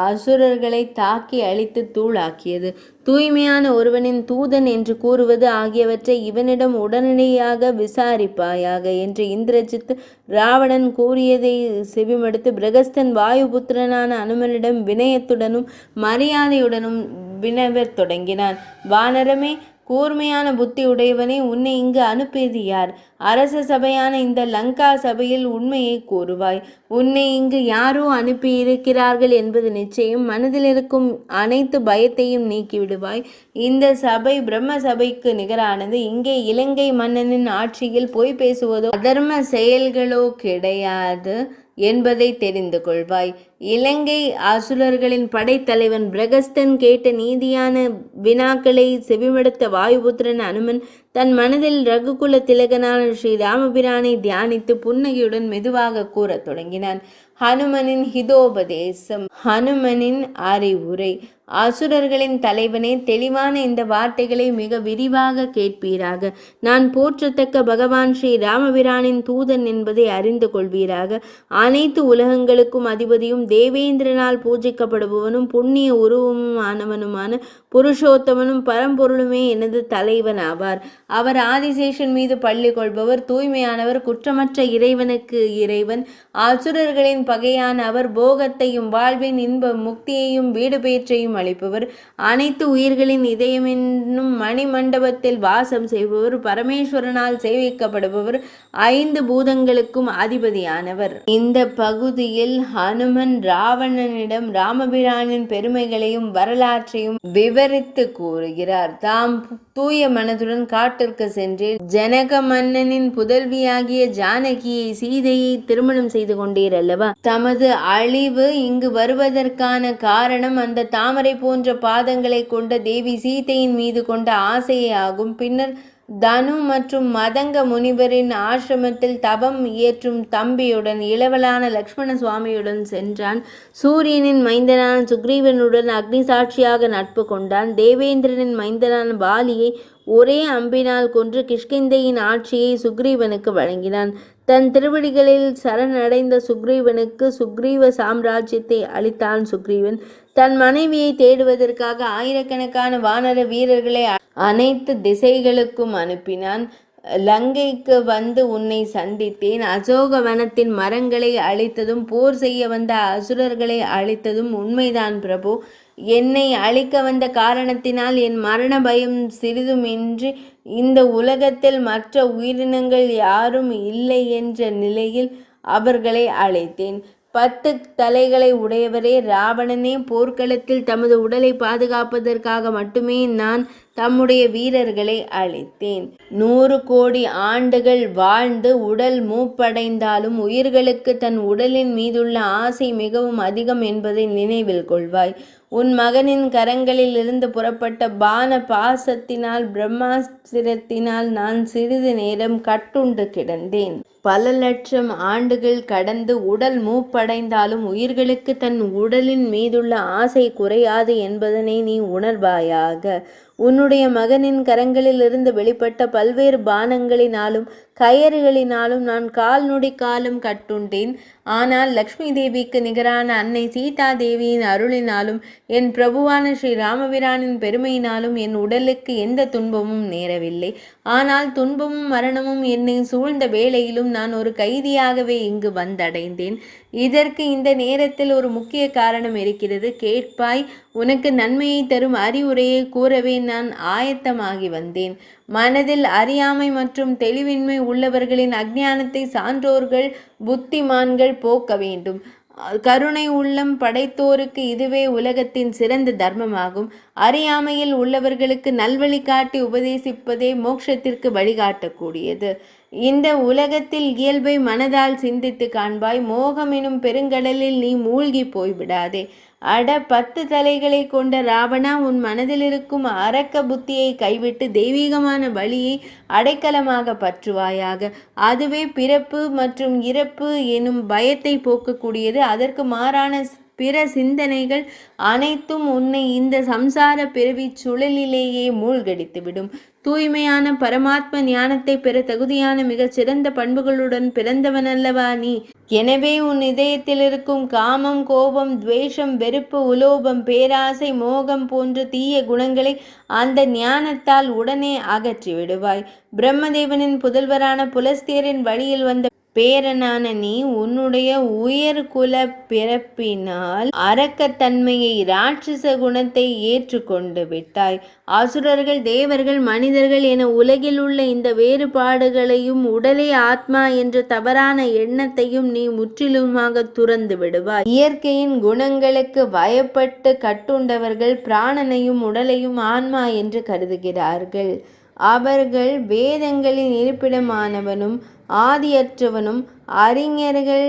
அசுரர்களை தாக்கி அழித்து தூளாக்கியது, தூய்மையான ஒருவனின் தூதன் என்று கூறுவது ஆகியவற்றை இவனிடம் உடனடியாக விசாரிப்பாயாக என்று இந்திரஜித் ராவணன் கூறியதை செவிமடுத்து பிரகஸ்தன் வாயுபுத்திரனான அனுமனிடம் வினயத்துடனும் மரியாதையுடனும் வினவத் தொடங்கினான். வானரமே, கூர்மையான புத்தி உடையவனே, உன்னை இங்கு அனுப்பியது யார்? அரச சபையான இந்த லங்கா சபையில் உண்மையை கூறுவாய். உன்னை இங்கு யாரோ அனுப்பியிருக்கிறார்கள் என்பது நிச்சயம். மனதில் இருக்கும் அனைத்து பயத்தையும் நீக்கிவிடுவாய். இந்த சபை பிரம்ம சபைக்கு நிகரானது. இங்கே இலங்கை மன்னனின் ஆட்சியில் பொய் பேசுவதோ அதர்ம செயல்களோ கிடையாது என்பதை தெரிந்து கொள்வாய். இலங்கை அசுரர்களின் படைத்தலைவன் பிரகஸ்தன் கேட்ட நீதியான வினாக்களை செவிமடுத்த வாயுபுத்திரன் அனுமன் தன் மனதில் ரகுகுல திலகனான ஸ்ரீ ராமபிரானை தியானித்து புன்னகையுடன் மெதுவாக கூறத் தொடங்கினான். ஹனுமனின் ஹிதோபதேசம். ஹனுமனின் அறிவுரை. அசுரர்களின் தலைவனே, தெளிவான இந்த வார்த்தைகளை மிக விரிவாக கேட்பீராக. நான் போற்றத்தக்க பகவான் ஸ்ரீ ராமபிரானின் தூதன் என்பதை அறிந்து கொள்வீராக. அனைத்து உலகங்களுக்கும் அதிபதியும் தேவேந்திரனால் பூஜிக்கப்படுபவனும் புண்ணிய உருவமும் ஆனவனுமான புருஷோத்தமனும் பரம்பொருளுமே எனது தலைவன் ஆவார். அவர் ஆதிசேஷன் மீது பள்ளி கொள்பவர், தூய்மையானவர், குற்றமற்ற இறைவனுக்கு இறைவன். அசுரர்களின் பகையான அவர் போகத்தையும் வாழ்வின் இன்ப முக்தியையும் வீடு பேற்றையும் அளிப்பவர். அனைத்து உயிர்களின் இதயமென்னும் மணி மண்டபத்தில் வாசம் செய்பவர், பரமேஸ்வரனால் சேவிக்கப்படுபவர், 5 பூதங்களுக்கும் அதிபதியானவர். இந்த பகுதியில் ஹனுமன் ராவணனிடம் ராமபிரானின் பெருமைகளையும் வரலாற்றையும் விவரித்து கூறுகிறார். தாம் தூய மனதுடன் காட்டிற்கு சென்று ஜனக மன்னனின் புதல்வியாகிய ஜானகியை, சீதையை திருமணம் செய்து கொண்டீர் அல்லவா? தமது அழிவு இங்கு வருவதற்கான காரணம் அந்த தாமரை போன்ற பாதங்களை கொண்ட தேவி சீதையின் மீது கொண்ட ஆசையே ஆகும். பின்னர் தனு மற்றும் மதங்க முனிவரின் ஆசிரமத்தில் தவம் இயற்றும் தம்பியுடன் இளவலான லக்ஷ்மண சுவாமியுடன் சென்றான். சூரியனின் மைந்தனான சுக்ரீவனுடன் அக்னி சாட்சியாக நட்பு கொண்டான். தேவேந்திரனின் மைந்தனான பாலியை ஒரே அம்பினால் கொன்று கிஷ்கிந்தையின் ஆட்சியை சுக்ரீவனுக்கு வழங்கினான். தன் திருவடிகளில் சரணடைந்த சுக்ரீவனுக்கு சுக்ரீவ சாம்ராஜ்யத்தை அளித்தான். சுக்ரீவன் தன் மனைவியை தேடுவதற்காக ஆயிரக்கணக்கான வானர வீரர்களை அனைத்து திசைகளுக்கும் அனுப்பினான். லங்கைக்கு வந்து உன்னை சந்தித்தேன். அசோக வனத்தின் மரங்களை அழித்ததும் போர் செய்ய வந்த அசுரர்களை அழித்ததும் உண்மைதான் பிரபு. என்னை அழிக்க வந்த காரணத்தினால் என் மரண பயம் சிறிதுமின்றி இந்த உலகத்தில் மற்ற உயிரினங்கள் யாரும் இல்லை என்ற நிலையில் அவர்களை அழைத்தேன். 10 தலைகளை உடையவரே ராவணனே, போர்க்களத்தில் தமது உடலை பாதுகாப்பதற்காக மட்டுமே நான் தம்முடைய வீரர்களை அழித்தேன். 100 கோடி ஆண்டுகள் வாழ்ந்து உடல் மூப்படைந்தாலும் உயிர்களுக்கு தன் உடலின் மீதுள்ள ஆசை மிகவும் அதிகம் என்பதை நினைவில் கொள்வாய். உன் மகனின் கரங்களில் இருந்து புறப்பட்ட பான பாசத்தினால் பிரம்மாஸ்திரத்தினால் நான் சிறிது நேரம் கட்டுண்டு கிடந்தேன். பல லட்சம் ஆண்டுகள் கடந்து உடல் மூப்படைந்தாலும் உயிர்களுக்கு தன் உடலின் மீதுள்ள ஆசை குறையாது என்பதனை நீ உணர்வாயாக. உன்னுடைய மகனின் கரங்களிலிருந்து வெளிப்பட்ட பல்வேறு பானங்களினாலும் கயறுகளினாலும் நான் கால் நொடி காலம் கட்டுண்டேன். ஆனால் லக்ஷ்மி தேவிக்கு நிகரான அன்னை சீதா தேவியின் அருளினாலும் என் பிரபுவான ஸ்ரீ ராமபிரானின் பெருமையினாலும் என் உடலுக்கு எந்த துன்பமும் நேரவில்லை. ஆனால் துன்பமும் மரணமும் என்னை சூழ்ந்த வேளையிலும் நான் ஒரு கைதியாகவே இங்கு வந்தடைந்தேன். இதற்கு இந்த நேரத்தில் ஒரு முக்கிய காரணம் இருக்கிறது, கேட்பாய். உனக்கு நன்மையை தரும் அறிவுரையை கூறவே நான் ஆயத்தமாகி வந்தேன். மனதில் அறியாமை மற்றும் தெளிவின்மை உள்ளவர்களின் அஞ்ஞானத்தை சான்றோர்கள் புத்திமான்கள் போக்க வேண்டும். கருணை உள்ளம் படைத்தோருக்கு இதுவே உலகத்தின் சிறந்த தர்மமாகும். அறியாமையில் உள்ளவர்களுக்கு நல்வழி காட்டி உபதேசிப்பதே மோட்சத்திற்கு வழிகாட்டக்கூடியது. இந்த உலகத்தில் இயல்பை மனதால் சிந்தித்து காண்பாய். மோகம் எனும் பெருங்கடலில் நீ மூழ்கி போய்விடாதே. அட 10 தலைகளை கொண்ட ராவணா, உன் மனதில் இருக்கும் அரக்க புத்தியை கைவிட்டு தெய்வீகமான வழியை அடைக்கலமாக பற்றுவாயாக. அதுவே பிறப்பு மற்றும் இறப்பு எனும் பயத்தை போக்கக்கூடியது. அதற்கு மாறான பிற சிந்தனைகள் அனைத்தும் உன்னை இந்த சம்சார பிறவி சுழலிலேயே மூழ்கடித்துவிடும். தூய்மையான பரமாத்ம ஞானத்தை பெற தகுதியான மிகச் சிறந்த பண்புகளுடன் பிறந்தவனல்லவா நீ? எனவே உன் இதயத்தில் இருக்கும் காமம், கோபம், துவேஷம், வெறுப்பு, உலோபம், பேராசை, மோகம் போன்ற தீய குணங்களை அந்த ஞானத்தால் உடனே அகற்றி விடுவாய். பிரம்மதேவனின் புதல்வரான புலஸ்தியரின் வழியில் வந்த பேரனான நீ உன்னுடைய உயர்குல பிறப்பினால் அரக்கத்தன்மையை, ராட்சச குணத்தை ஏற்றுக்கொண்டு விட்டாய். அசுரர்கள், தேவர்கள், மனிதர்கள் என உலகில் உள்ள இந்த வேறுபாடுகளையும் உடலே ஆத்மா என்ற தவறான எண்ணத்தையும் நீ முற்றிலுமாக துறந்து விடுவாய். இயற்கையின் குணங்களுக்கு பயப்பட்டு கட்டுண்டவர்கள் பிராணனையும் உடலையும் ஆன்மா என்று கருதுகிறார்கள். அவர்கள் வேதங்களின் இருப்பிடமானவனும் ஆதியற்றவனும் அறிஞர்கள்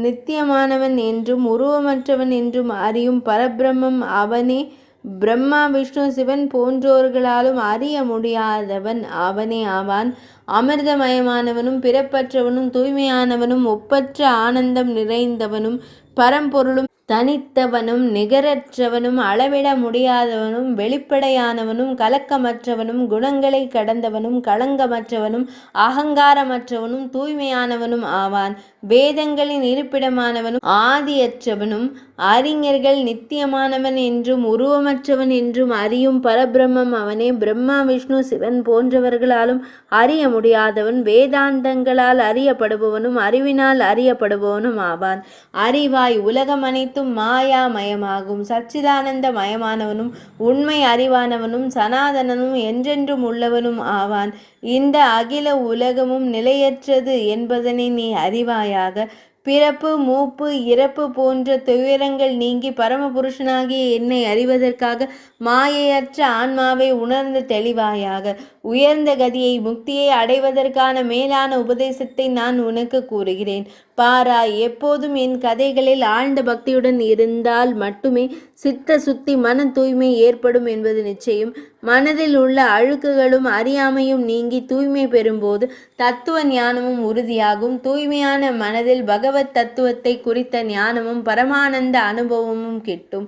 நித்தியமானவன் என்றும் உருவமற்றவன் என்றும் அறியும் பரபிரம்மம் அவனே. பிரம்மா, விஷ்ணு, சிவன் போன்றோர்களாலும் அறிய முடியாதவன் அவனே ஆவான். அமிர்தமயமானவனும் பிறப்பற்றவனும் தூய்மையானவனும் ஒப்பற்ற ஆனந்தம் நிறைந்தவனும் பரம்பொருளும் தனித்தவனும் நிகரற்றவனும் அளவிட முடியாதவனும் வெளிப்படையானவனும் கலக்கமற்றவனும் குணங்களை கடந்தவனும் களங்கமற்றவனும் அகங்காரமற்றவனும் தூய்மையானவனும் ஆவான். வேதங்களின் இருப்பிடமானவனும் ஆதியற்றவனும் அறிஞர்கள் நித்தியமானவன் என்றும் உருவமற்றவன் என்றும் அறியும் பரபிரம்மம் அவனே. பிரம்மா, விஷ்ணு, சிவன் போன்றவர்களாலும் அறிய முடியாதவன், வேதாந்தங்களால் அறியப்படுபவனும் அறிவினால் அறியப்படுபவனும் ஆவான். அறிவாய். உலகம் அனைத்தும் மாயாமயமாகும். சச்சிதானந்த மயமானவனும் உண்மை அறிவானவனும் சனாதனனும் என்றென்றும் உள்ளவனும் ஆவான். இந்த அகில உலகமும் நிலையற்றது என்பதனை நீ அறிவாயாக. பிறப்பு, மூப்பு, இறப்பு போன்ற துயரங்கள் நீங்கி பரமபுருஷனாகிய என்னை அறிவதற்காக மாயையற்ற ஆன்மாவை உணர்ந்து தெளிவாயாக. உயர்ந்த கதியை, முக்தியை அடைவதற்கான மேலான உபதேசத்தை நான் உனக்கு கூறுகிறேன். பாராய். எப்போதும் என் கதைகளில் ஆழ்ந்த பக்தியுடன் இருந்தால் மட்டுமே சித்த சுத்தி, மன தூய்மை ஏற்படும் என்பது நிச்சயம். மனதில் உள்ள அழுக்குகளும் அறியாமையும் நீங்கி தூய்மை பெறும்போது தத்துவ ஞானமும் உறுதியாகும். தூய்மையான மனதில் பகவத் தத்துவத்தை குறித்த ஞானமும் பரமானந்த அனுபவமும் கிட்டும்.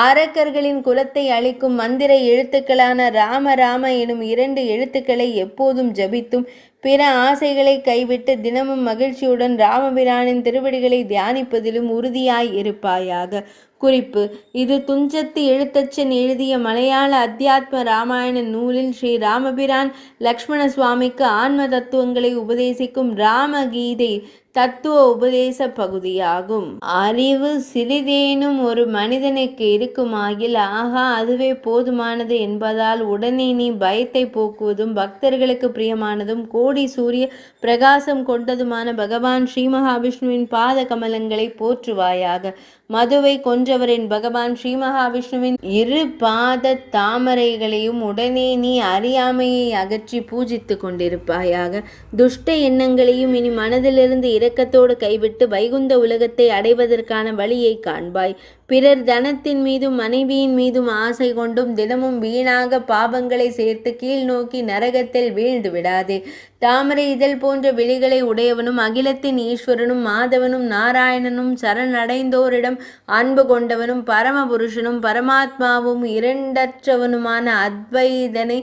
அரக்கர்களின் குலத்தை அளிக்கும் மந்திர எழுத்துக்களான ராம ராம எனும் 2 எழுத்துக்களை எப்போதும் ஜபித்தும் பிற ஆசைகளை கைவிட்டு தினமும் மகிழ்ச்சியுடன் ராமபிரானின் திருவடிகளை தியானிப்பதிலும் உறுதியாய் இருப்பாயாக. குறிப்பு: இது துஞ்சத்து எழுத்தச்சன் எழுதிய மலையாள அத்தியாத்ம ராமாயண நூலில் ஸ்ரீ ராமபிரான் லக்ஷ்மண சுவாமிக்கு ஆன்ம தத்துவங்களை உபதேசிக்கும் ராமகீதை தத்துவ உபதேச பகுதியாகும். அறிவு சிறிதேனும் ஒரு மனிதனுக்கு இருக்குமாகில் ஆகா அதுவே போதுமானது என்பதால் உடனே நீ பயத்தை போக்குவதும் பக்தர்களுக்கு பிரியமானதும் கோடி சூரிய பிரகாசம் கொண்டதுமான பகவான் ஸ்ரீ மகாவிஷ்ணுவின் பாத கமலங்களை போற்றுவாயாக. மதுவை கொன்றவரின் பகவான் ஸ்ரீ மகாவிஷ்ணுவின் இரு பாத தாமரைகளையும் உடனே நீ அறியாமையை அகற்றி பூஜித்து கொண்டிருப்பாயாக. துஷ்ட எண்ணங்களையும் இனி மனதிலிருந்து இரக்கத்தோடு கைவிட்டு வைகுந்த உலகத்தை அடைவதற்கான வழியை காண்பாய். பிறர் தனத்தின் மீதும் மனைவியின் மீதும் ஆசை கொண்டும் தினமும் வீணாக பாவங்களை சேர்த்து கீழ் நோக்கி நரகத்தில் வீழ்ந்து விடாதே. தாமரை இதழ் போன்ற விழிகளை உடையவனும் அகிலத்தின் ஈஸ்வரனும் மாதவனும் நாராயணனும் சரணடைந்தோரிடம் அன்பு கொண்டவனும் பரமபுருஷனும் பரமாத்மாவும் இரண்டற்றவனுமான அத்வைதனை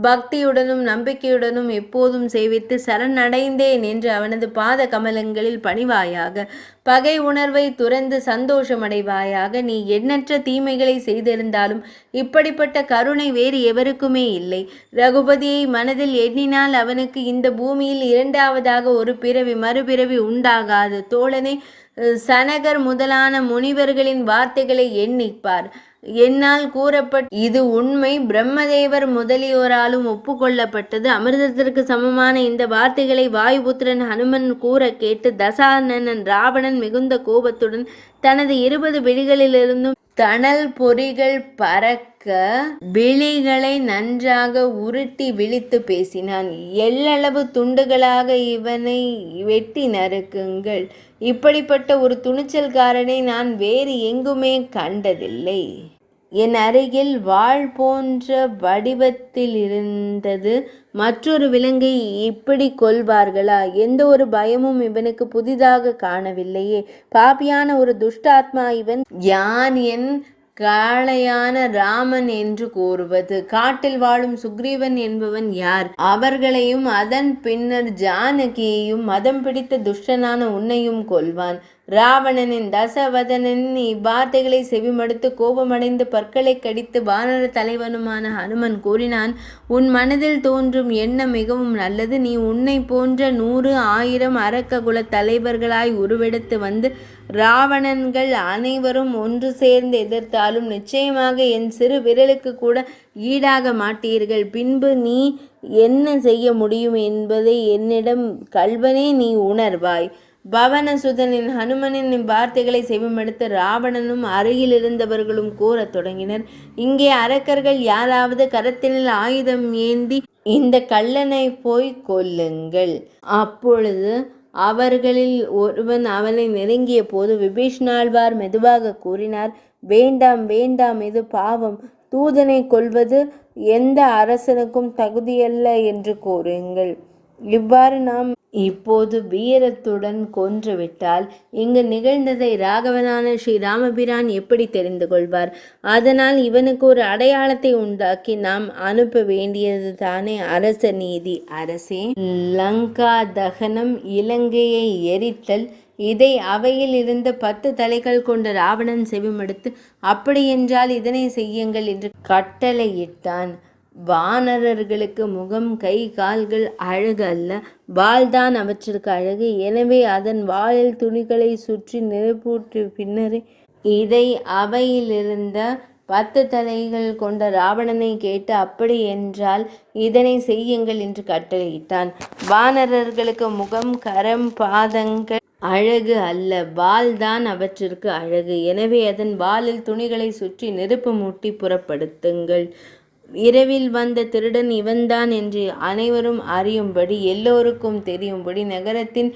பக்தியுடனும் நம்பிக்கையுடனும் எப்போதும் சேவித்து சரணடைந்தேன் என்று அவனது பாத கமலங்களில் பணிவாயாக. பகை உணர்வை துறந்து சந்தோஷமடைவாயாக. நீ எண்ணற்ற தீமைகளை செய்திருந்தாலும் இப்படிப்பட்ட கருணை வேறு எவருக்குமே இல்லை. ரகுபதியை மனதில் எண்ணினால் அவனுக்கு இந்த பூமியில் இரண்டாவதாக ஒரு பிறவி மறுபிறவி உண்டாகாது. தோழனே, சனகர் முதலான முனிவர்களின் வார்த்தைகளை எண்ணிப்பார். என்னால் கூறப்பட்ட இது உண்மை. பிரம்மதேவர் முதலியோராலும் ஒப்புக்கொள்ளப்பட்டது. அமிர்தத்திற்கு சமமான இந்த வார்த்தைகளை வாயுபுத்திரன் ஹனுமன் கூற கேட்டு தசானனன் ராவணன் மிகுந்த கோபத்துடன் தனது 20 விழிகளிலிருந்தும் தணல் பொறிகள் பறக்க விழிகளை நன்றாக உருட்டி விழித்து பேசினான். எள்ளளவு துண்டுகளாக இவனை வெட்டி நறுக்குங்கள். இப்படிப்பட்ட ஒரு துணிச்சல்காரனை நான் வேறு எங்குமே கண்டதில்லை. என் அருகில் வாள் போன்ற வடிவத்தில் இருந்தது மற்றொரு விலங்கை இப்படி கொல்வார்களா? எந்த ஒரு பயமும் இவனுக்கு புதிதாக காணவில்லையே. பாபியான ஒரு துஷ்டாத்மா இவன். யான் என் காளையான ராமன் என்று கூறுவது? காட்டில் வாழும் சுக்ரீவன் என்பவன் யார்? அவர்களையும் அதன் பின்னர் ஜானகியையும் மதம் பிடித்த துஷ்டனான உன்னையும் கொல்வான். ராவணனின் தசவதனின் இவ்வார்த்தைகளை செவிமடுத்து கோபமடைந்து பற்களை கடித்து வானர தலைவனுமான ஹனுமன் கூறினான், உன் மனதில் தோன்றும் எண்ணம் மிகவும் நல்லது. நீ உன்னை போன்ற 100 1000 அரக்க குல தலைவர்களாய் உருவெடுத்து வந்து ராவணன்கள் அனைவரும் ஒன்று சேர்ந்து எதிர்த்தாலும் நிச்சயமாக என் சிறு விரலுக்கு கூட ஈடாக மாட்டீர்கள். பின்பு நீ என்ன செய்ய முடியும் என்பதை என்னிடம் கல்வனே நீ உணர்வாய். பவனசுதனின் ஹனுமனின் வார்த்தைகளை செவிமடுத்த ராவணனும் அருகில் இருந்தவர்களும் கூறத் தொடங்கினர், இங்கே அரக்கர்கள் யாராவது கரத்தினில் ஆயுதம் ஏந்தி இந்த கள்ளனை போய் கொல்லுங்கள். அப்பொழுது அவர்களில் ஒருவன் அவனை நெருங்கிய போது விபீஷ்ணாழ்வார் மெதுவாக கூறினார், வேண்டாம் வேண்டாம், இது பாவம். தூதனை கொல்வது எந்த அரசனுக்கும் தகுதியல்ல என்று கூறுங்கள். இவ்வாறு நாம் இப்போது வீரத்துடன் கொன்றுவிட்டால் இங்கு நிகழ்ந்ததை ராகவனான ஸ்ரீ ராமபிரான் எப்படி தெரிந்து கொள்வார்? அதனால் இவனுக்கு ஒரு அடையாளத்தை உண்டாக்கி நாம் அனுப்ப வேண்டியது தானே அரச நீதி. அரசே, லங்கா தகனம், இலங்கையை எரித்தல், இதை அவையில் இருந்த 10 தலைகள் கொண்ட ராவணன் செவிமடுத்து அப்படியென்றால் இதனை செய்யுங்கள் என்று கட்டளையிட்டான். வானரர்களுக்கு முகம், கை, கால்கள் அழகு அல்ல, வாள்தான் அவற்றிற்கு அழகு. எனவே அதன் வாளில் துணிகளை சுற்றி நெருப்பூற்றி பின்னரே இதை அவையிலிருந்த 10 தலைகள் கொண்ட ராவணனை கேட்டு அப்படி என்றால் இதனை செய்யுங்கள் என்று கட்டளையிட்டான். வானரர்களுக்கு முகம், கரம், பாதங்கள் அழகு அல்ல, வாள்தான் அவற்றிற்கு அழகு. எனவே அதன் வாளில் துணிகளை சுற்றி நெருப்பு மூட்டி புறப்படுத்துங்கள். இரவில் வந்த திருடன் இவன்தான் என்று அனைவரும் அறியும்படி, எல்லோருக்கும் தெரியும்படி நகரத்தின்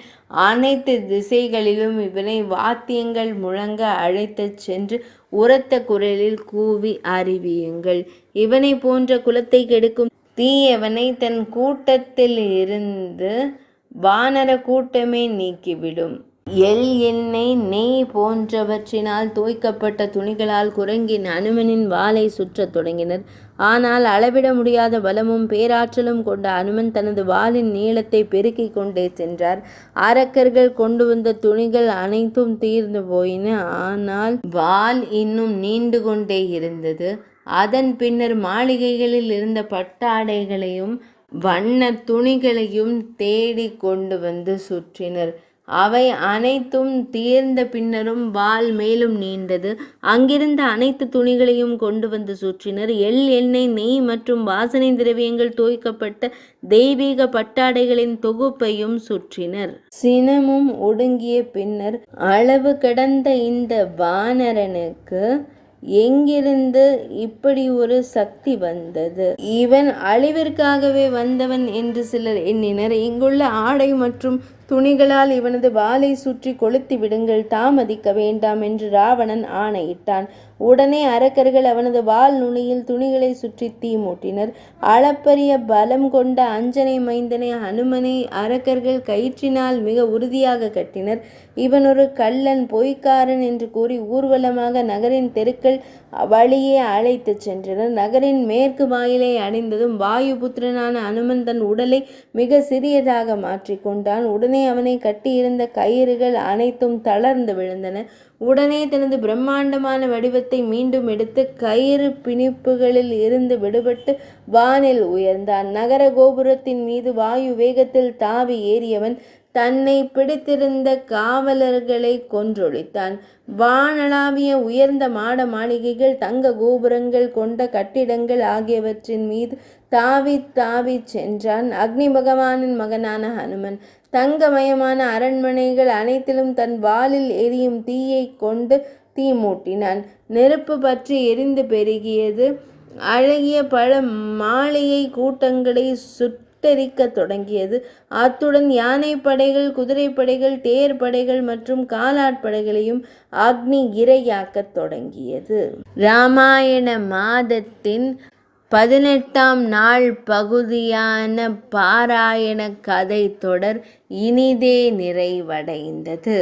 அனைத்து திசைகளிலும் இவனை வாத்தியங்கள் முழங்க அழைத்துச் சென்று உரத்த குரலில் கூவி அறிவியுங்கள். இவனை போன்ற குலத்தை கெடுக்கும் தீயவனை தன் கூட்டத்தில் இருந்து வானர கூட்டமே நீக்கிவிடும். எண்ணெய், நெய் போன்றவற்றினால் தோய்க்கப்பட்ட துணிகளால் குரங்கின் அனுமனின் வாளை சுற்றத் தொடங்கினர். ஆனால் அளவிட முடியாத பலமும் பேராற்றலும் கொண்ட அனுமன் தனது வாளின் நீளத்தை பெருக்கிக் கொண்டே சென்றார். அரக்கர்கள் கொண்டு வந்த துணிகள் அனைத்தும் தீர்ந்து போயின. ஆனால் வாள் இன்னும் நீண்டு கொண்டே இருந்தது. அதன் பின்னர் மாளிகைகளில் இருந்த பட்டாடைகளையும் வண்ண துணிகளையும் தேடி கொண்டு வந்து சுற்றினர். அவை அனைத்தும் தீர்ந்த பின்னரும் வாள் மேலும் நீண்டது. அங்கிருந்த அனைத்து துணிகளையும் கொண்டு வந்து சுற்றினர். எண்ணெய், நெய் மற்றும் வாசனை திரவியங்கள் தோய்க்கப்பட்ட தெய்வீக பட்டாடைகளின் தொகுப்பையும் சுற்றினர். சினமும் ஒடுங்கிய பின்னர் அளவு கடந்த இந்த வானரனுக்கு எங்கிருந்து இப்படி ஒரு சக்தி வந்தது? இவன் அழிவிற்காகவே வந்தவன் என்று சிலர் எண்ணினர். இங்குள்ள ஆடை மற்றும் துணிகளால் இவனது வாளை சுற்றி கொளுத்தி விடுங்கள், தாமதிக்க வேண்டாம் என்று ராவணன் ஆணையிட்டான். உடனே அரக்கர்கள் அவனது வாள் நுனியில் துணிகளை சுற்றி தீ மூட்டினர். அளப்பரிய பலம் கொண்ட அஞ்சனை மைந்தனை ஹனுமனை அரக்கர்கள் கயிற்றினால் மிக உறுதியாக கட்டினர். இவன் ஒரு கள்ளன், பொய்க்காரன் என்று கூறி ஊர்வலமாக நகரின் தெருக்கள் வழியே அழைத்து சென்றனர். நகரின் மேற்கு வாயிலை அடைந்ததும் வாயுபுத்திரனான அனுமன் தன் உடலை மிக சிறியதாக மாற்றிக்கொண்டான். உடனே அவனை கட்டியிருந்த கயிறுகள் அனைத்தும் தளர்ந்து விழுந்தன. உடனே தனது பிரம்மாண்டமான வடிவத்தை மீண்டும் எடுத்து கயிறு பிணிப்புகளில் இருந்து விடுபட்டு வானில் உயர்ந்தான். நகர கோபுரத்தின் மீது வாயு வேகத்தில் தாவி ஏறியவன் தன்னை பிடித்திருந்த காவலர்களை கொன்றொழித்தான். வானளாவிய உயர்ந்த மாட மாளிகைகள், தங்க கோபுரங்கள் கொண்ட கட்டிடங்கள் ஆகியவற்றின் மீது தாவி தாவி சென்றான். அக்னி பகவானின் மகனான ஹனுமன் தங்கமயமான அரண்மனைகள் அனைத்திலும் தன் வாளில் எரியும் தீயை கொண்டு தீ மூட்டினான். நெருப்பு பற்றி எரிந்து பெருகியது. அழகிய பல மாளிகை கூட்டங்களை சுட்டெரிக்க தொடங்கியது. அத்துடன் யானை படைகள், குதிரைப்படைகள், தேர் படைகள் மற்றும் காலாட்படைகளையும் அக்னி இரையாக்கத் தொடங்கியது. இராமாயண மாதத்தின் 18ஆம் நாள் பகுதியான பாராயண கதை தொடர் இனிதே நிறைவடைந்தது.